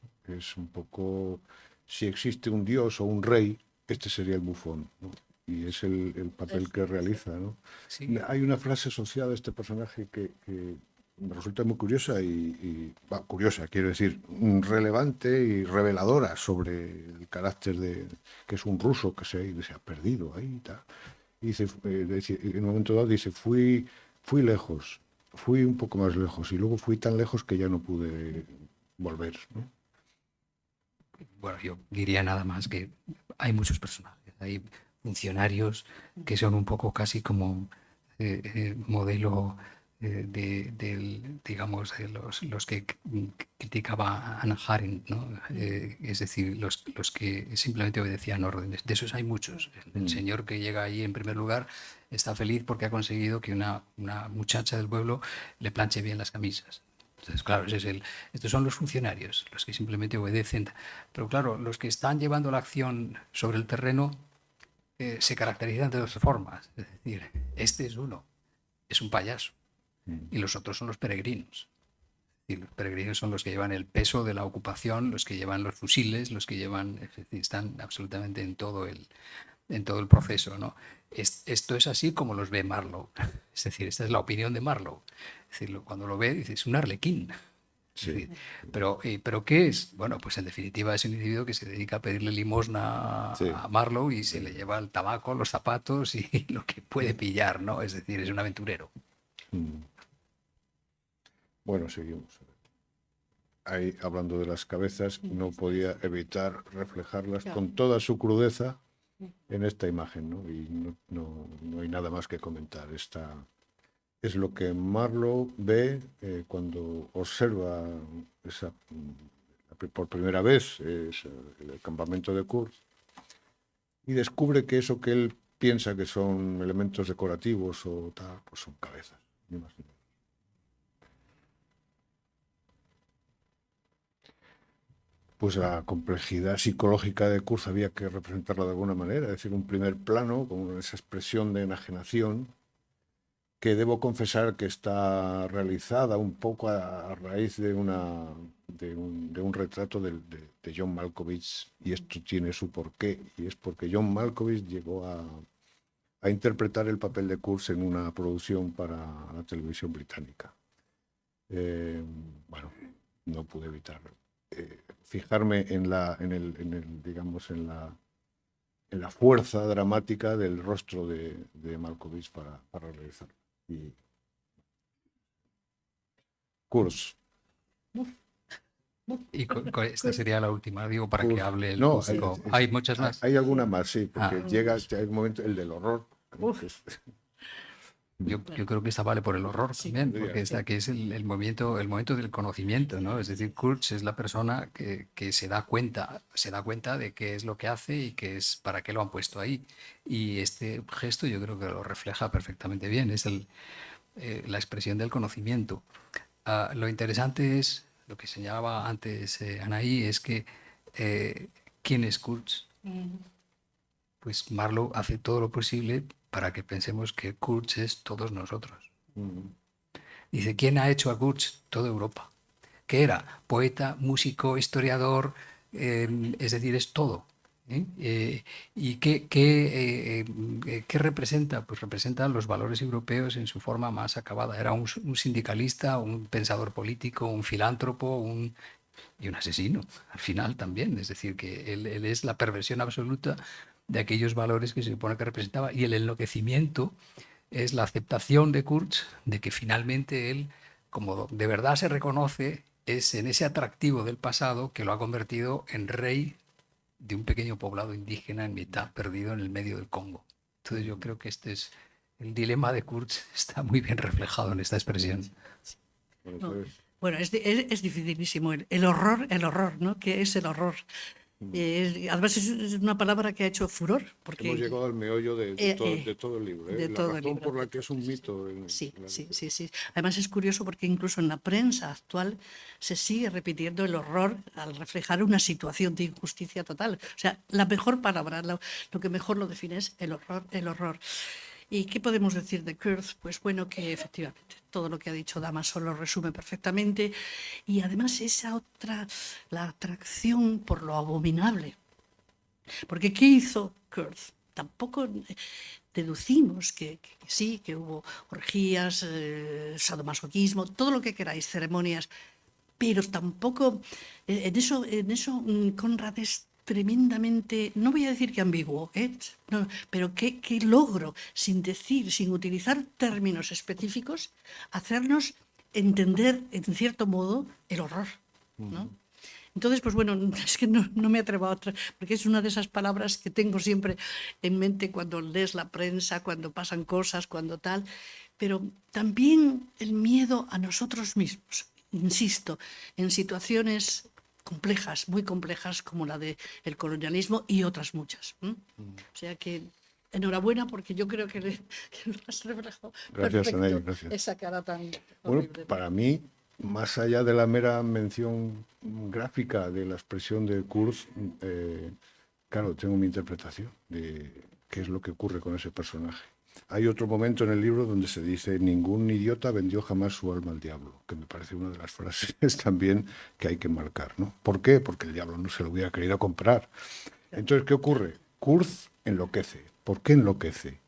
un poco, si existe un dios o un rey, este sería el bufón, ¿no? Y es el papel que realiza, ¿no? Sí. Hay una frase asociada a este personaje que me resulta muy curiosa curiosa, quiero decir, relevante y reveladora sobre el carácter de que es un ruso que se ha perdido ahí y tal. Y dice, en un momento dado dice, fui lejos, fui un poco más lejos y luego fui tan lejos que ya no pude volver, ¿no? Bueno, yo diría nada más que hay muchos personajes, hay funcionarios que son un poco casi como modelo digamos, de los que criticaba Hannah Arendt, ¿no? Es decir, los que simplemente obedecían órdenes. De esos hay muchos. El señor que llega ahí en primer lugar está feliz porque ha conseguido que una muchacha del pueblo le planche bien las camisas. Entonces, claro, estos son los funcionarios, los que simplemente obedecen. Pero claro, los que están llevando la acción sobre el terreno se caracterizan de dos formas. Es decir, este es uno, es un payaso, y los otros son los peregrinos. Y los peregrinos son los que llevan el peso de la ocupación, los que llevan los fusiles, los que llevan, es decir, están absolutamente en todo el proceso, ¿no? Esto es así como los ve Marlowe. Es decir, esta es la opinión de Marlowe. Es decir, cuando lo ve, dice, es un arlequín. Sí. Pero ¿qué es? Bueno, pues en definitiva es un individuo que se dedica a pedirle limosna Sí. a Marlowe y se le lleva el tabaco, los zapatos y lo que puede pillar, ¿no? Es decir, es un aventurero. Bueno, seguimos. Ahí, hablando de las cabezas, no podía evitar reflejarlas con toda su crudeza en esta imagen, ¿no? Y no hay nada más que comentar. Es lo que Marlowe ve cuando observa por primera vez el campamento de Kurz y descubre que eso que él piensa que son elementos decorativos o tal, pues son cabezas, ni más ni menos. Pues la complejidad psicológica de Kurz había que representarla de alguna manera, es decir, un primer plano con esa expresión de enajenación que debo confesar que está realizada un poco a raíz de un retrato de John Malkovich, y esto tiene su porqué, y es porque John Malkovich llegó a interpretar el papel de Kurz en una producción para la televisión británica. Bueno, no pude evitarlo. Fijarme en la fuerza dramática del rostro de Malkovich para realizarlo. Y Kurz. Y esta sería la última, digo, para que hable el No, público. Hay muchas más. Hay alguna más, sí, porque Ah. llega el momento, el del horror. Yo creo que esta vale por el horror también, porque esta que es el momento del conocimiento, ¿no? Es decir, Kurz es la persona que se da cuenta de qué es lo que hace y para qué lo han puesto ahí. Y este gesto yo creo que lo refleja perfectamente bien, es la expresión del conocimiento. Lo interesante es, lo que señalaba antes Anaí, es que ¿quién es Kurz? Pues Marlowe hace todo lo posible para que pensemos que Kurz es todos nosotros. Dice, ¿quién ha hecho a Kurz? Toda Europa. ¿Qué era? Poeta, músico, historiador, es decir, es todo. ¿Y qué representa? Pues representa los valores europeos en su forma más acabada. Era un sindicalista, un pensador político, un filántropo, y un asesino, al final también. Es decir, que él es la perversión absoluta de aquellos valores que se supone que representaba. Y el enloquecimiento es la aceptación de Kurz de que finalmente él, como de verdad se reconoce, es en ese atractivo del pasado que lo ha convertido en rey de un pequeño poblado indígena en mitad perdido en el medio del Congo. Entonces yo creo que este es el dilema de Kurz, está muy bien reflejado en esta expresión. Bueno, es dificilísimo. El horror, ¿no? ¿Qué es el horror? Además es una palabra que ha hecho furor. Porque, hemos llegado al meollo de todo el libro. De la todo razón el libro, por la que es un mito. Sí. Además es curioso porque incluso en la prensa actual se sigue repitiendo el horror al reflejar una situación de injusticia total. O sea, la mejor palabra, lo que mejor lo define es el horror, el horror. ¿Y qué podemos decir de Kurz? Pues bueno, que efectivamente todo lo que ha dicho Dámaso lo resume perfectamente, y además esa otra, la atracción por lo abominable. Porque ¿qué hizo Kurz? Tampoco deducimos que sí, que hubo orgías, sadomasoquismo, todo lo que queráis, ceremonias, pero tampoco, en eso Conrad es tremendamente, no voy a decir que ambiguo, no, pero que logro, sin decir, sin utilizar términos específicos, hacernos entender, en cierto modo, el horror, ¿no? Entonces, pues bueno, es que no me atrevo a otra, porque es una de esas palabras que tengo siempre en mente cuando lees la prensa, cuando pasan cosas, cuando tal, pero también el miedo a nosotros mismos, insisto, en situaciones complejas, muy complejas, como la del colonialismo y otras muchas. O sea que enhorabuena, porque yo creo que lo has reflejado Gracias, perfecto, Anel, gracias. esa cara tan Bueno, horrible, ¿no? para mí, más allá de la mera mención gráfica de la expresión de Kurz, claro, tengo mi interpretación de qué es lo que ocurre con ese personaje. Hay otro momento en el libro donde se dice: ningún idiota vendió jamás su alma al diablo, que me parece una de las frases también que hay que marcar, ¿no? ¿Por qué? Porque el diablo no se lo hubiera querido comprar. Entonces, ¿qué ocurre? Kurz enloquece. ¿Por qué enloquece?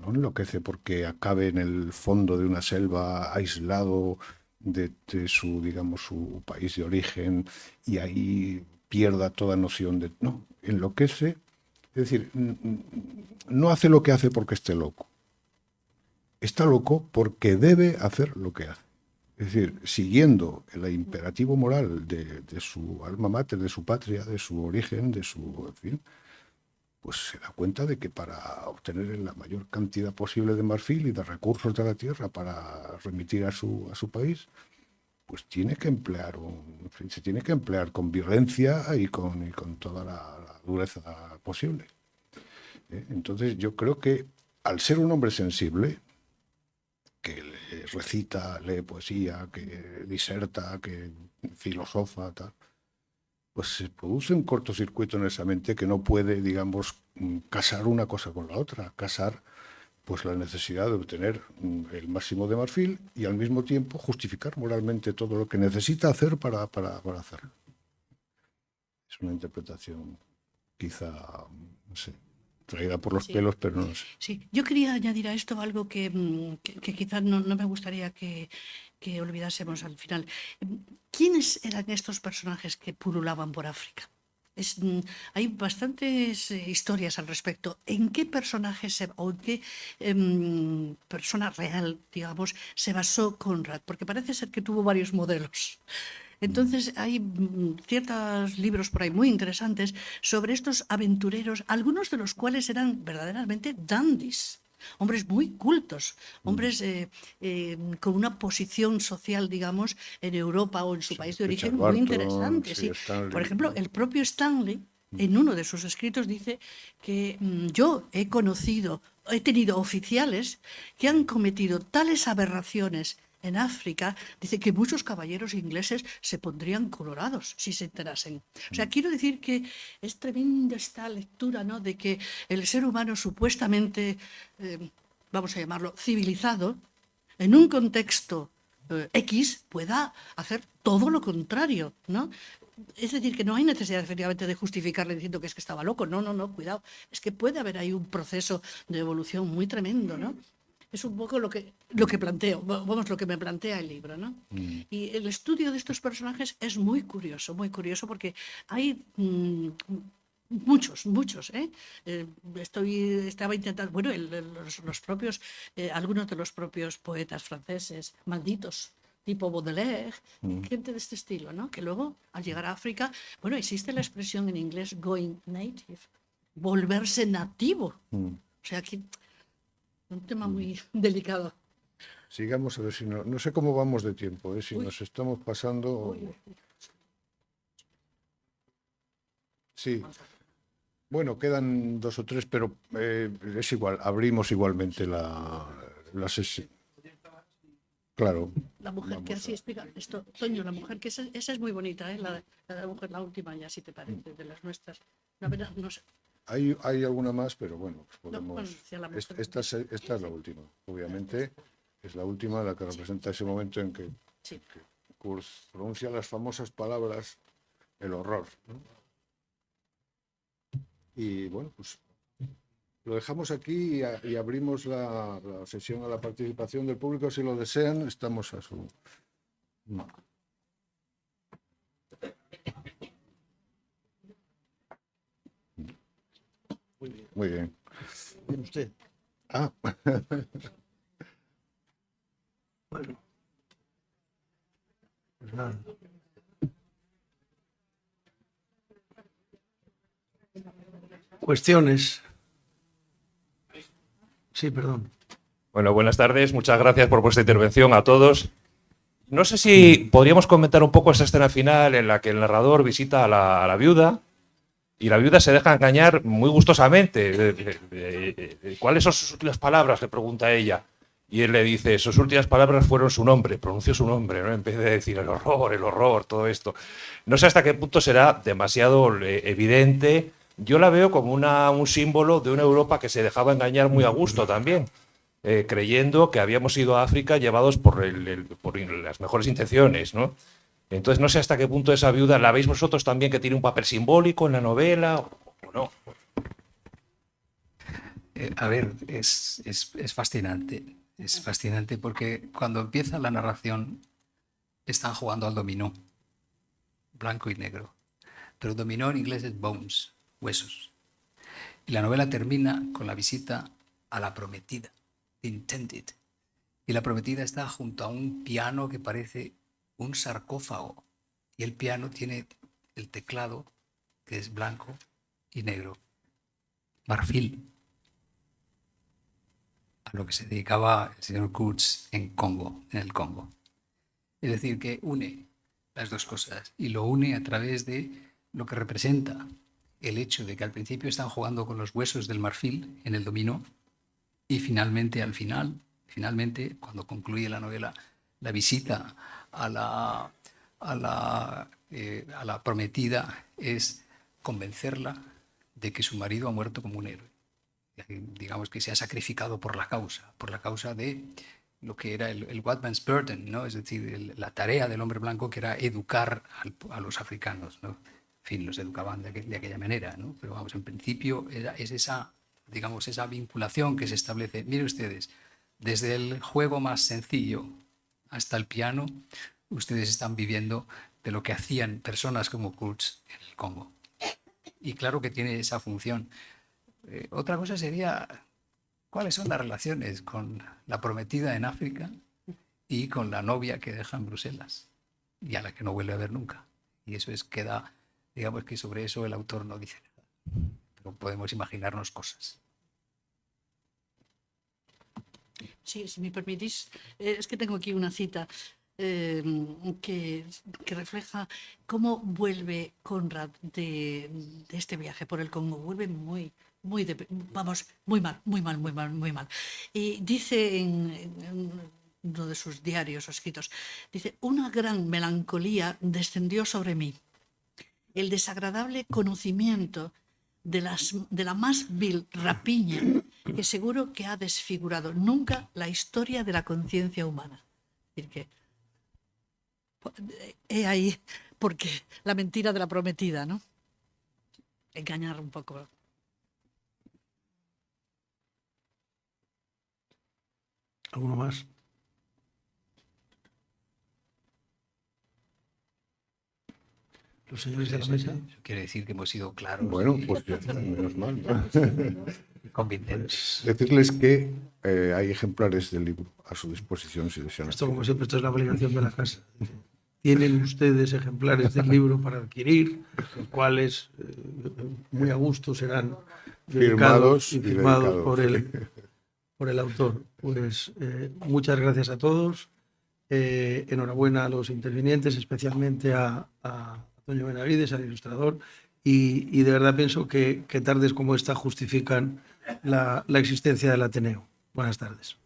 No enloquece porque acabe en el fondo de una selva, aislado de su, digamos, su país de origen, y ahí pierda toda noción de... No, enloquece. Es decir, no hace lo que hace porque esté loco. Está loco porque debe hacer lo que hace. Es decir, siguiendo el imperativo moral de su alma mater, de su patria, de su origen, de su... En fin, pues se da cuenta de que para obtener la mayor cantidad posible de marfil y de recursos de la tierra para remitir a su país, pues tiene que emplear en fin, se tiene que emplear con violencia y con toda la dureza posible. Entonces yo creo que al ser un hombre sensible, que recita, lee poesía, que diserta, que filosofa, tal, pues se produce un cortocircuito en esa mente que no puede, digamos, casar una cosa con la otra, casar pues la necesidad de obtener el máximo de marfil y al mismo tiempo justificar moralmente todo lo que necesita hacer para hacerlo. Es una interpretación quizá, no sé, traída por los pelos, pero no sé. Sí, yo quería añadir a esto algo que quizás no me gustaría que olvidásemos al final. ¿Quiénes eran estos personajes que pululaban por África? Hay bastantes historias al respecto. ¿En qué personaje o en qué persona real, digamos, se basó Conrad? Porque parece ser que tuvo varios modelos. Entonces hay ciertos libros por ahí muy interesantes sobre estos aventureros, algunos de los cuales eran verdaderamente dandies, hombres muy cultos, hombres con una posición social, digamos, en Europa o en su país de origen Richard muy Barton, interesante. sí, Sí. Stanley. Por ejemplo, el propio Stanley, en uno de sus escritos, dice que yo he tenido oficiales que han cometido tales aberraciones en África, dice que muchos caballeros ingleses se pondrían colorados si se enterasen. O sea, quiero decir que es tremenda esta lectura, ¿no?, de que el ser humano supuestamente, vamos a llamarlo, civilizado, en un contexto X, pueda hacer todo lo contrario, ¿no? Es decir, que no hay necesidad efectivamente de justificarle diciendo que es que estaba loco. No, cuidado. Es que puede haber ahí un proceso de evolución muy tremendo, ¿no? Es un poco lo que planteo, vamos, lo que me plantea el libro, ¿no? Y el estudio de estos personajes es muy curioso porque hay muchos, ¿eh? Estaba intentando, bueno, los propios, algunos de los propios poetas franceses, malditos, tipo Baudelaire, gente de este estilo, ¿no? Que luego, al llegar a África, bueno, existe la expresión en inglés going native, volverse nativo. O sea, que un tema muy delicado. Sigamos a ver si no sé cómo vamos de tiempo, si nos estamos pasando. Sí. Bueno, quedan 2 o 3, pero es igual, abrimos igualmente la sesión. Claro. La mujer que así explica esto, Toño, la mujer que esa es muy bonita, ¿eh? La mujer, la última ya, si te parece, de las nuestras. La verdad, no sé. Hay alguna más, pero bueno, pues podemos... bueno, si a la mujer- esta es la última. Obviamente es la última, la que representa ese momento en que Sí. Kurz pronuncia las famosas palabras, el horror, ¿no? Y bueno, pues lo dejamos aquí y abrimos la sesión a la participación del público. Si lo desean, estamos a su... Muy bien. Bien, usted. Ah, Bueno. Pues nada. Cuestiones. Sí, perdón. Bueno, buenas tardes. Muchas gracias por vuestra intervención a todos. No sé si podríamos comentar un poco esa escena final en la que el narrador visita a la viuda y la viuda se deja engañar muy gustosamente. ¿Cuáles son sus últimas palabras?, le pregunta ella. Y él le dice, sus últimas palabras fueron su nombre, pronunció su nombre, ¿no?, en vez de decir el horror, todo esto. No sé hasta qué punto será demasiado evidente. Yo la veo como un símbolo de una Europa que se dejaba engañar muy a gusto también, creyendo que habíamos ido a África llevados por las mejores intenciones, ¿no? Entonces no sé hasta qué punto esa viuda la veis vosotros también, que tiene un papel simbólico en la novela o no. A ver, es fascinante. Es fascinante porque cuando empieza la narración están jugando al dominó, blanco y negro. Pero dominó en inglés es bones, huesos. Y la novela termina con la visita a la prometida, intended. Y la prometida está junto a un piano que parece un sarcófago. Y el piano tiene el teclado, que es blanco y negro, marfil, a lo que se dedicaba el señor Kurz en el Congo. Es decir, que une las dos cosas y lo une a través de lo que representa el hecho de que al principio están jugando con los huesos del marfil en el dominó y finalmente, cuando concluye la novela, la visita a la prometida es convencerla de que su marido ha muerto como un héroe. Digamos que se ha sacrificado por la causa de lo que era el white man's burden, ¿no? Es decir, la tarea del hombre blanco, que era educar a los africanos, ¿no? En fin, los educaban de aquella manera, ¿no? Pero vamos, en principio es esa, digamos, esa vinculación que se establece. Miren ustedes, desde el juego más sencillo hasta el piano, ustedes están viviendo de lo que hacían personas como Kurz en el Congo. Y claro que tiene esa función. Otra cosa sería, ¿cuáles son las relaciones con la prometida en África y con la novia que deja en Bruselas y a la que no vuelve a ver nunca? Y eso queda, digamos que sobre eso el autor no dice nada, pero podemos imaginarnos cosas. Sí, si me permitís, es que tengo aquí una cita que refleja cómo vuelve Conrad de este viaje por el Congo. Vuelve muy mal. Y dice en uno de sus diarios o escritos, dice, una gran melancolía descendió sobre mí. El desagradable conocimiento de la más vil rapiña que seguro que ha desfigurado nunca la historia de la conciencia humana. Es decir, que he ahí, porque la mentira de la prometida, ¿no? Engañar un poco. ¿Alguno más? Los señores de la mesa. Eso quiere decir que hemos sido claros. Bueno, y pues ya, menos mal, ¿no? convincentes. Decirles que hay ejemplares del libro a su disposición si desean. Esto, como siempre, esto es la obligación de la casa. Tienen ustedes ejemplares del libro para adquirir, los cuales muy a gusto serán Firmados y y firmados dedicados. por el autor. Pues muchas gracias a todos. Enhorabuena a los intervinientes, especialmente a Toño Benavides, al ilustrador. Y de verdad pienso que tardes como esta justifican la existencia del Ateneo. Buenas tardes.